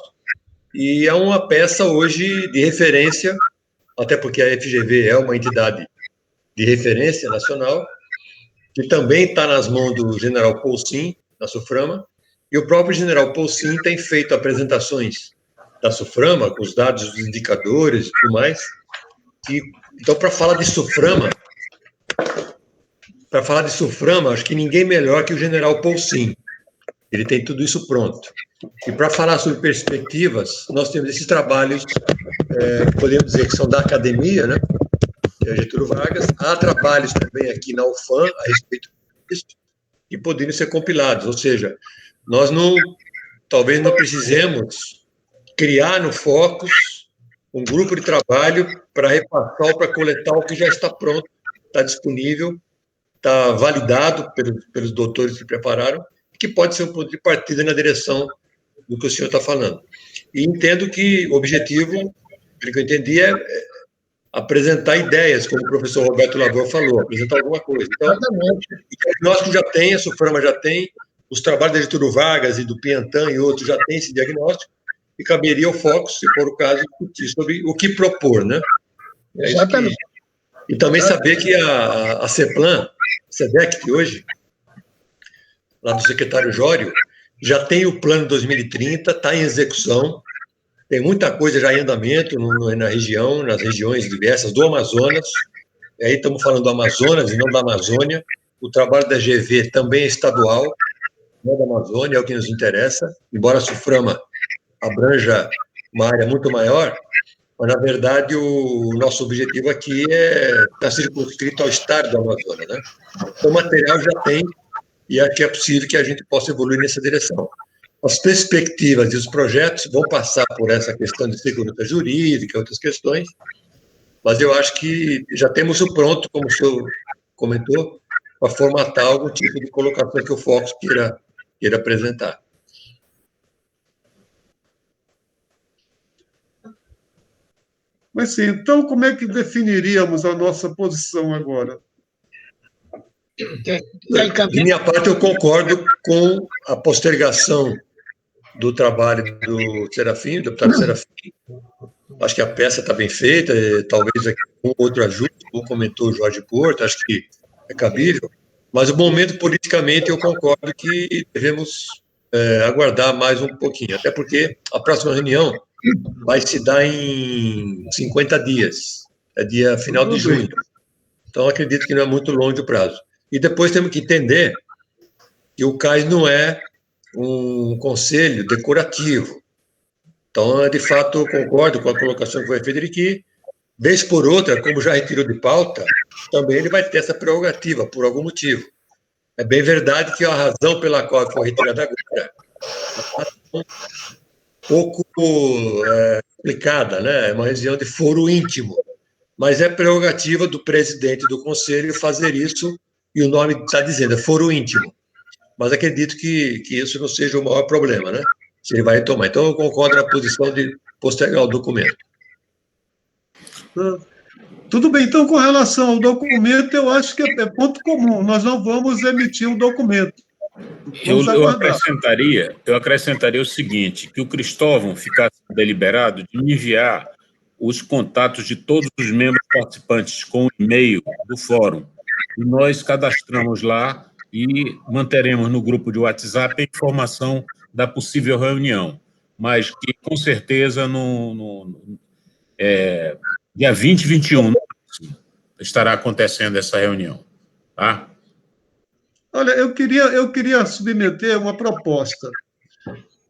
e é uma peça hoje de referência, até porque a FGV é uma entidade de referência nacional, que também está nas mãos do general Poulsin, da SUFRAMA, e o próprio general Poulsin tem feito apresentações da SUFRAMA, com os dados dos indicadores e tudo mais. Então, para falar de SUFRAMA, acho que ninguém melhor que o general Poulsin. Ele tem tudo isso pronto. E para falar sobre perspectivas, nós temos esses trabalhos, podemos dizer que são da academia, né? Que é Getúlio Vargas. Há trabalhos também aqui na UFAM a respeito disso, que poderiam ser compilados. Ou seja, nós talvez não precisemos criar no Focus um grupo de trabalho para repassar ou para coletar o que já está pronto, está disponível, está validado pelos doutores que prepararam, que pode ser um ponto de partida na direção do que o senhor está falando. E entendo que o objetivo, pelo que eu entendi, é apresentar ideias, como o professor Roberto Lavor falou, apresentar alguma coisa. Então, o diagnóstico já tem, a SUFRAMA já tem, os trabalhos da Getúlio Vargas e do Piantã e outros já têm esse diagnóstico, e caberia ao Focus, se for o caso, discutir sobre o que propor, né? Exatamente. E também saber que a CEPLAN, SEDEC, hoje, lá do secretário Jório, já tem o plano 2030, está em execução, tem muita coisa já em andamento na região, nas regiões diversas do Amazonas, e aí estamos falando do Amazonas e não da Amazônia. O trabalho da GV também é estadual, não é da Amazônia, é o que nos interessa, embora a SUFRAMA abranja uma área muito maior, mas, na verdade, o nosso objetivo aqui está circunscrito ao estado do Amazonas, né? Então, o material já tem, e acho que é possível que a gente possa evoluir nessa direção. As perspectivas e os projetos vão passar por essa questão de segurança jurídica, outras questões, mas eu acho que já temos o pronto, como o senhor comentou, para formatar algum tipo de colocação que o Focus queira apresentar. Mas sim, então como é que definiríamos a nossa posição agora? De minha parte, eu concordo com a postergação do trabalho do Serafim, do deputado Serafim. Acho que a peça está bem feita, talvez aqui um outro ajuste, como comentou o Jorge Porto, acho que é cabível, mas o momento, politicamente, eu concordo que devemos aguardar mais um pouquinho, até porque a próxima reunião vai se dar em 50 dias, é dia final de junho. Então, acredito que não é muito longe o prazo. E depois temos que entender que o CAIS não é um conselho decorativo. Então, de fato, eu concordo com a colocação que foi feita de que, vez por outra, como já retirou de pauta, também ele vai ter essa prerrogativa, por algum motivo. É bem verdade que a razão pela qual foi retirada agora é um pouco explicada, né? É uma região de foro íntimo, mas é prerrogativa do presidente do conselho fazer isso, e o nome está dizendo, é foro íntimo. Mas acredito que isso não seja o maior problema, né? Se ele vai tomar. Então, eu concordo na posição de postergar o documento. Tudo bem, então, com relação ao documento, eu acho que é ponto comum, nós não vamos emitir um documento. Eu acrescentaria o seguinte, que o Cristóvão ficasse deliberado de me enviar os contatos de todos os membros participantes com o e-mail do fórum, e nós cadastramos lá e manteremos no grupo de WhatsApp a informação da possível reunião, mas que, com certeza, dia 20 e 21, estará acontecendo essa reunião. Tá? Olha, eu queria submeter uma proposta.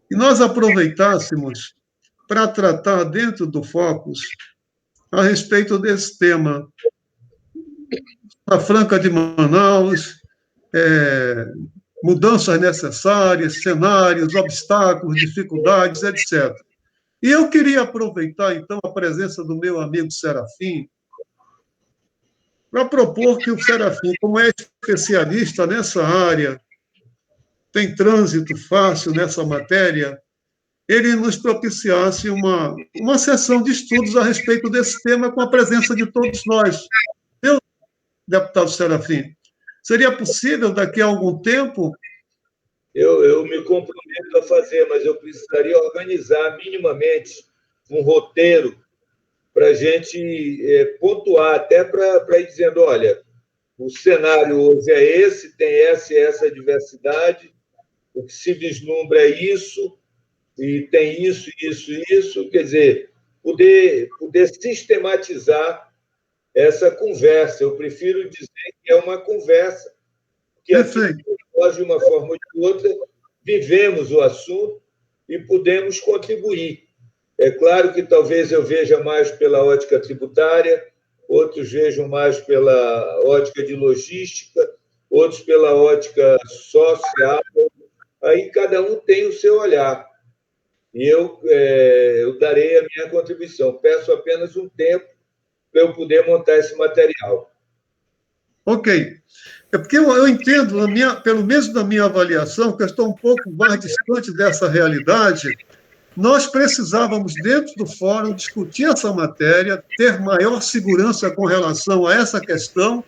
E nós aproveitássemos para tratar dentro do Focus a respeito desse tema. A Franca de Manaus, mudanças necessárias, cenários, obstáculos, dificuldades, etc. E eu queria aproveitar, então, a presença do meu amigo Serafim para propor que o Serafim, como é especialista nessa área, tem trânsito fácil nessa matéria, ele nos propiciasse uma sessão de estudos a respeito desse tema com a presença de todos nós. Eu, deputado Serafim, seria possível, daqui a algum tempo... Eu me comprometo a fazer, mas eu precisaria organizar minimamente um roteiro para a gente pontuar, até para ir dizendo, olha, o cenário hoje é esse, tem essa e essa diversidade, o que se vislumbra é isso, e tem isso, quer dizer, poder sistematizar essa conversa. Eu prefiro dizer que é uma conversa, que nós, de uma forma ou de outra, vivemos o assunto e podemos contribuir. É claro que talvez eu veja mais pela ótica tributária, outros vejam mais pela ótica de logística, outros pela ótica social. Aí cada um tem o seu olhar. E eu darei a minha contribuição. Peço apenas um tempo para eu poder montar esse material. Ok. É porque eu entendo, pelo menos na minha avaliação, que eu estou um pouco mais distante dessa realidade. Nós precisávamos, dentro do fórum, discutir essa matéria, ter maior segurança com relação a essa questão,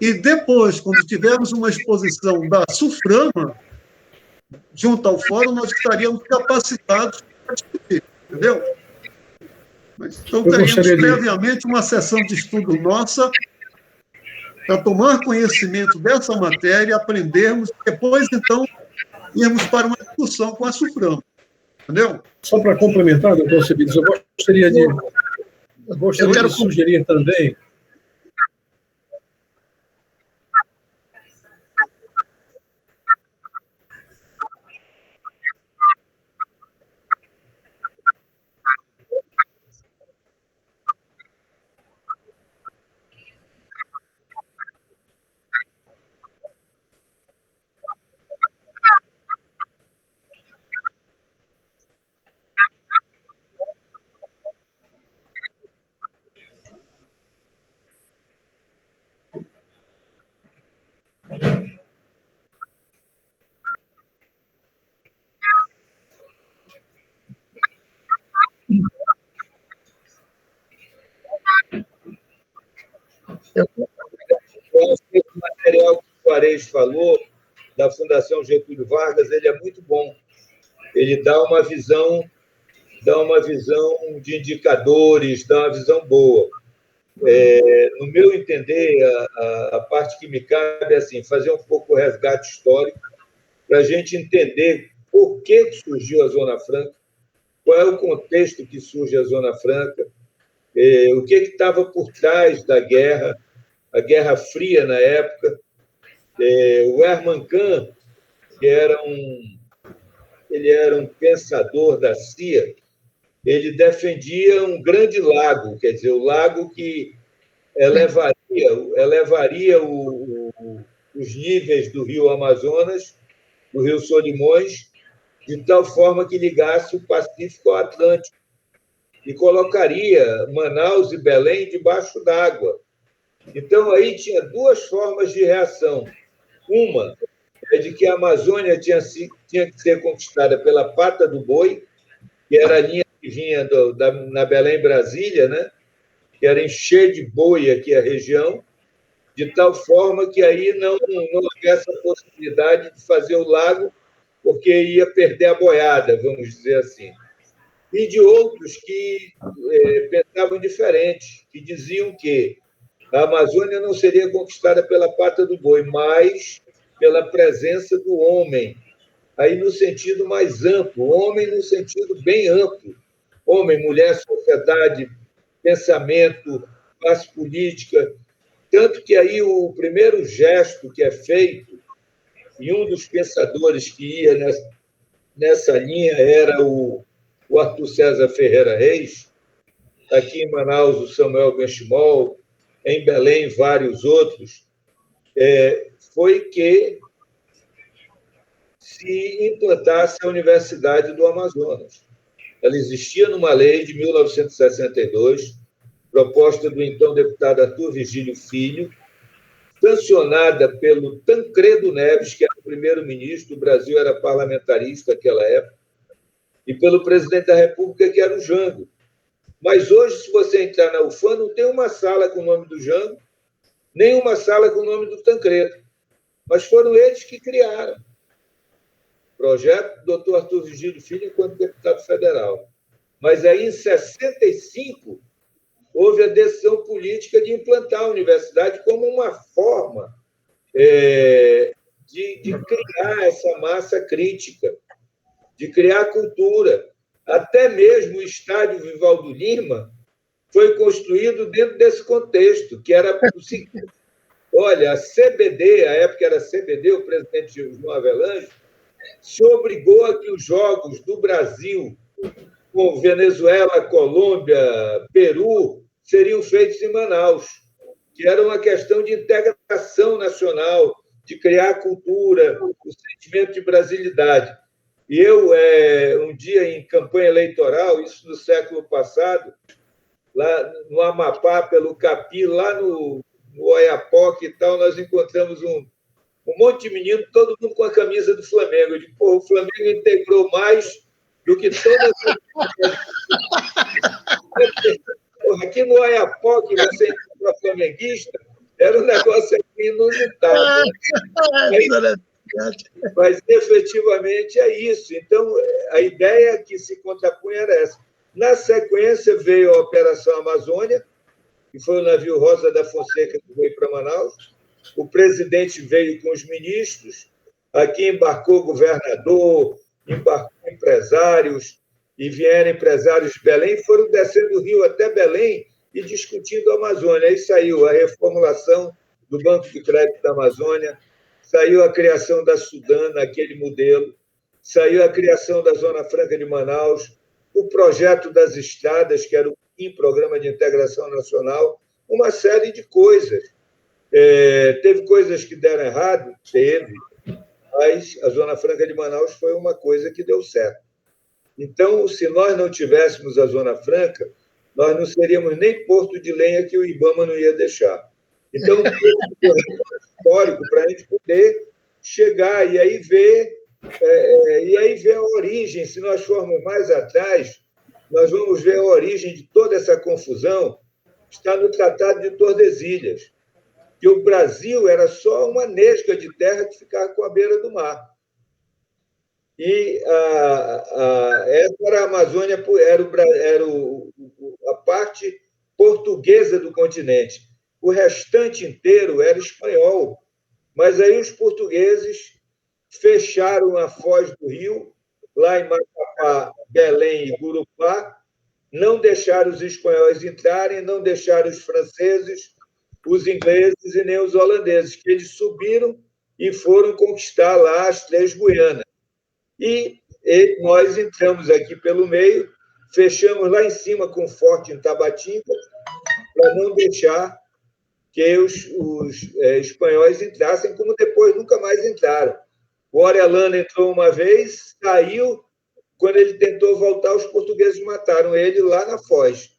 e depois, quando tivermos uma exposição da SUFRAMA, junto ao fórum, nós estaríamos capacitados para discutir, entendeu? Então, teríamos previamente uma sessão de estudo nossa para tomar conhecimento dessa matéria, aprendermos, depois, então, irmos para uma discussão com a SUFRAMA. Entendeu? Só para complementar, doutor Cebides, eu gostaria de sugerir também. Esse material que o Juarez falou, da Fundação Getúlio Vargas, ele é muito bom. Ele dá uma visão de indicadores, dá uma visão boa. No meu entender, a parte que me cabe é assim, fazer um pouco o resgate histórico para a gente entender por que surgiu a Zona Franca, qual é o contexto que surge a Zona Franca, o que estava por trás da guerra, a Guerra Fria na época. O Herman Kahn, que era um pensador da CIA, ele defendia um grande lago, quer dizer, o lago que elevaria os níveis do rio Amazonas, do rio Solimões, de tal forma que ligasse o Pacífico ao Atlântico e colocaria Manaus e Belém debaixo d'água. Então, aí tinha duas formas de reação. Uma é de que a Amazônia tinha que ser conquistada pela pata do boi, que era a linha que vinha na Belém-Brasília, né? Que era encher de boi aqui a região, de tal forma que aí não houvesse a possibilidade de fazer o lago, porque ia perder a boiada, vamos dizer assim. E de outros que pensavam diferente, que diziam que a Amazônia não seria conquistada pela pata do boi, mas pela presença do homem, aí no sentido mais amplo, homem no sentido bem amplo, homem, mulher, sociedade, pensamento, classe política, Tanto que aí o primeiro gesto que é feito, e um dos pensadores que ia nessa linha era o Arthur César Ferreira Reis, aqui em Manaus o Samuel Benchimol, em Belém vários outros, foi que se implantasse a Universidade do Amazonas. Ela existia numa lei de 1962, proposta do então deputado Arthur Virgílio Filho, sancionada pelo Tancredo Neves, que era o primeiro-ministro, o Brasil era parlamentarista naquela época, e pelo presidente da República, que era o Jango. Mas hoje, se você entrar na UFAM, não tem uma sala com o nome do Jango, nem uma sala com o nome do Tancredo. Mas foram eles que criaram o projeto do Dr. Arthur Virgílio Filho enquanto deputado federal. Mas aí, em 65, houve a decisão política de implantar a universidade como uma forma de criar essa massa crítica, de criar cultura. Até mesmo o estádio Vivaldo Lima foi construído dentro desse contexto, que era o seguinte: olha, a CBD, a época era CBD, o presidente João Avelange, se obrigou a que os jogos do Brasil com Venezuela, Colômbia, Peru, seriam feitos em Manaus, que era uma questão de integração nacional, de criar cultura, o sentimento de brasilidade. E eu, um dia em campanha eleitoral, isso no século passado, lá no Amapá, pelo Capi, lá no Oiapoque e tal, nós encontramos um monte de menino, todo mundo com a camisa do Flamengo. Eu digo, pô, o Flamengo integrou mais do que todas as... Aqui no Oiapoque, você encontrou flamenguista, era um negócio aqui inusitado. Mas, efetivamente, é isso. Então, a ideia que se contrapunha era essa. Na sequência, veio a Operação Amazônia, que foi o navio Rosa da Fonseca que veio para Manaus. O presidente veio com os ministros, aqui embarcou governador, embarcou empresários, e vieram empresários de Belém, foram descendo o rio até Belém e discutindo a Amazônia. Aí saiu a reformulação do Banco de Crédito da Amazônia, saiu a criação da Sudana, aquele modelo, saiu a criação da Zona Franca de Manaus, o projeto das estradas, que era o Programa de Integração Nacional, uma série de coisas. Teve coisas que deram errado? Teve, mas a Zona Franca de Manaus foi uma coisa que deu certo. Então, se nós não tivéssemos a Zona Franca, nós não seríamos nem Porto de Lenha que o IBAMA não ia deixar. Então, tem um histórico para a gente poder chegar e aí ver a origem. Se nós formos mais atrás, nós vamos ver a origem de toda essa confusão. Está no Tratado de Tordesilhas, que o Brasil era só uma nesga de terra que ficava com a beira do mar. E essa era a Amazônia, era a parte portuguesa do continente. O restante inteiro era espanhol. Mas aí os portugueses fecharam a foz do rio, lá em Macapá, Belém e Gurupá, não deixaram os espanhóis entrarem, não deixaram os franceses, os ingleses e nem os holandeses, que eles subiram e foram conquistar lá as Três Guianas. E nós entramos aqui pelo meio, fechamos lá em cima com o forte em Tabatinga, para não deixar que os espanhóis entrassem, como depois nunca mais entraram. O Orellana entrou uma vez, saiu, quando ele tentou voltar, os portugueses mataram ele lá na Foz.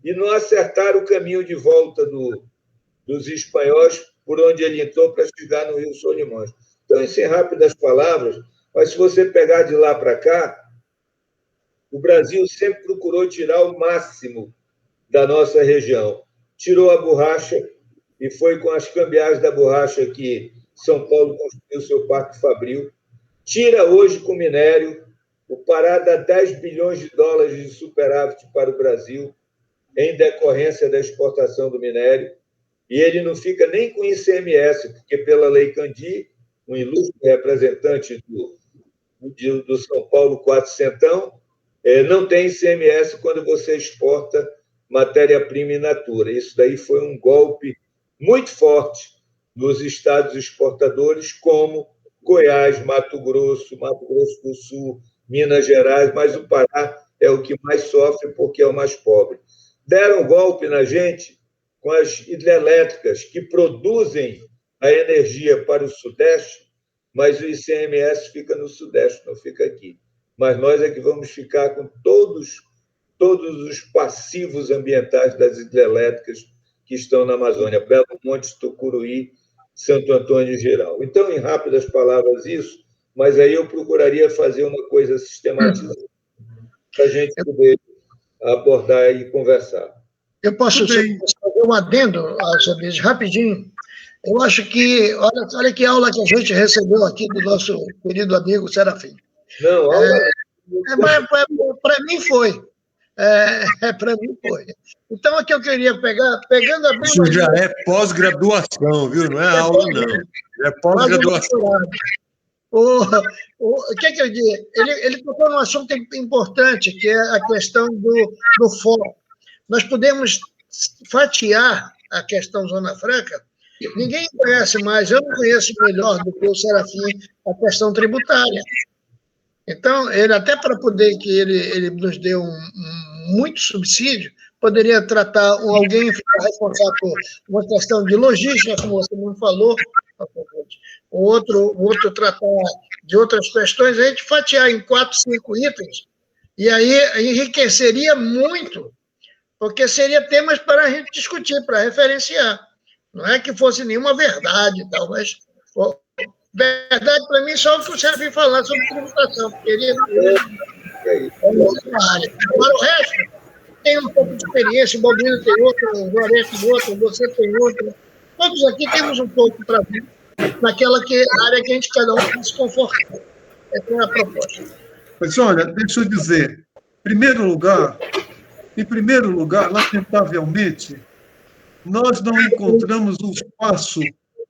E não acertaram o caminho de volta dos espanhóis por onde ele entrou para chegar no Rio Solimões. Então, isso em rápidas palavras, mas se você pegar de lá para cá, o Brasil sempre procurou tirar o máximo da nossa região. Tirou a borracha, e foi com as cambiais da borracha que São Paulo construiu seu Parque Fabril. Tira hoje com minério. O Pará dá 10 bilhões de dólares de superávit para o Brasil, em decorrência da exportação do minério, e ele não fica nem com ICMS, porque, pela Lei Candir, um ilustre representante do São Paulo 400, não tem ICMS quando você exporta matéria-prima in natura. Isso daí foi um golpe muito forte nos estados exportadores, como Goiás, Mato Grosso do Sul, Minas Gerais, mas o Pará é o que mais sofre porque é o mais pobre. Deram golpe na gente com as hidrelétricas que produzem a energia para o Sudeste, mas o ICMS fica no Sudeste, não fica aqui. Mas nós é que vamos ficar com todos os passivos ambientais das hidrelétricas que estão na Amazônia, Belo Monte, Tucuruí, Santo Antônio geral. Então, em rápidas palavras, isso, mas aí eu procuraria fazer uma coisa sistematizada para a gente poder abordar e conversar. Eu posso fazer um adendo, Sabines, rapidinho. Eu acho que, olha que aula que a gente recebeu aqui do nosso querido amigo Serafim. Não, aula... Para mim foi. Para mim foi. Então, aqui eu queria pegando a... Isso já é pós-graduação, viu? Não é aula, não. É pós-graduação. O que eu digo? Ele tocou num assunto importante, que é a questão do fórum. Nós podemos fatiar a questão Zona Franca. Ninguém conhece mais, eu não conheço melhor do que o Serafim a questão tributária. Então, ele até para poder que ele nos dê muito subsídio, poderia tratar alguém ficar responsável por uma questão de logística, como você me falou, o outro tratar de outras questões, a gente fatiar em 4, 5 itens, e aí enriqueceria muito, porque seria temas para a gente discutir, para referenciar. Não é que fosse nenhuma verdade e tal, mas verdade para mim só o que o Serafim falar sobre tributação, porque ele é outra área. Agora o resto tem um pouco de experiência, o Balbino tem outro, o Juarez tem outro, você tem outro. Todos aqui temos um pouco para vir naquela área que a gente cada um se conforta. Essa é a proposta. Mas olha, deixa eu dizer, em primeiro lugar, lamentavelmente, nós não encontramos um espaço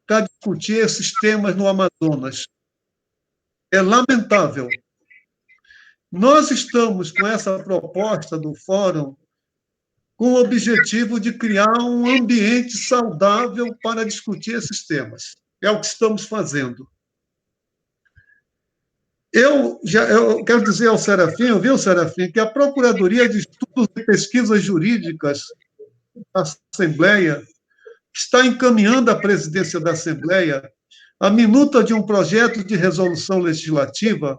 para discutir esses temas no Amazonas. É lamentável. Nós estamos com essa proposta do Fórum com o objetivo de criar um ambiente saudável para discutir esses temas. É o que estamos fazendo. Eu quero dizer ao Serafim, viu, Serafim, que a Procuradoria de Estudos e Pesquisas Jurídicas da Assembleia está encaminhando à presidência da Assembleia a minuta de um projeto de resolução legislativa,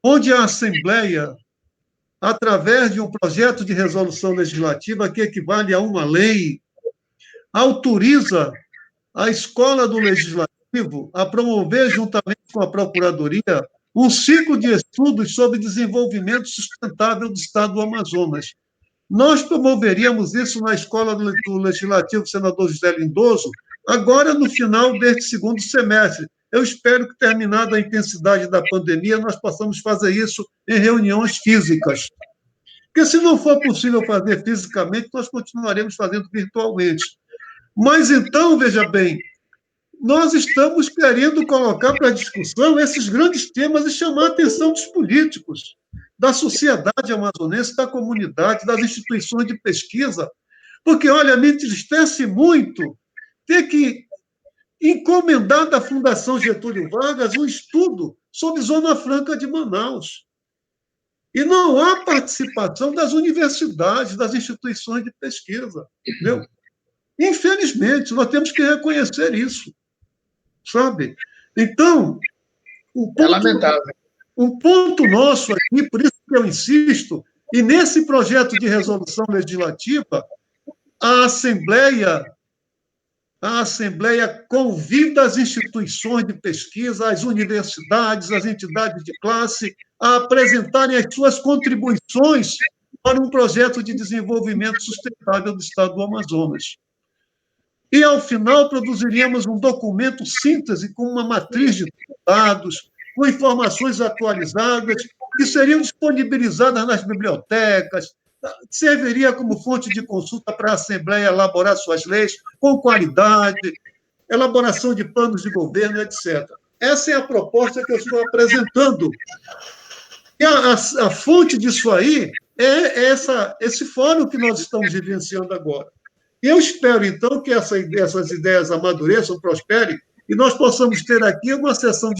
onde a Assembleia, através de um projeto de resolução legislativa que equivale a uma lei, autoriza a Escola do Legislativo a promover, juntamente com a Procuradoria, um ciclo de estudos sobre desenvolvimento sustentável do Estado do Amazonas. Nós promoveríamos isso na Escola do Legislativo Senador José Lindoso, agora no final deste segundo semestre. Eu espero que, terminada a intensidade da pandemia, nós possamos fazer isso em reuniões físicas. Porque, se não for possível fazer fisicamente, nós continuaremos fazendo virtualmente. Mas, então, veja bem, nós estamos querendo colocar para discussão esses grandes temas e chamar a atenção dos políticos, da sociedade amazonense, da comunidade, das instituições de pesquisa, porque, olha, me entristece muito ter que encomendar da Fundação Getúlio Vargas um estudo sobre Zona Franca de Manaus. E não há participação das universidades, das instituições de pesquisa. Entendeu? Infelizmente, nós temos que reconhecer isso. Sabe? Então, um ponto nosso aqui, por isso que eu insisto, e nesse projeto de resolução legislativa, a Assembleia convida as instituições de pesquisa, as universidades, as entidades de classe, a apresentarem as suas contribuições para um projeto de desenvolvimento sustentável do Estado do Amazonas. E, ao final, produziríamos um documento síntese com uma matriz de dados, com informações atualizadas, que seriam disponibilizadas nas bibliotecas, serviria como fonte de consulta para a Assembleia elaborar suas leis com qualidade, elaboração de planos de governo, etc. Essa é a proposta que eu estou apresentando. E a fonte disso aí é esse fórum que nós estamos vivenciando agora. E eu espero, então, que essas ideias amadureçam, prosperem, e nós possamos ter aqui uma sessão de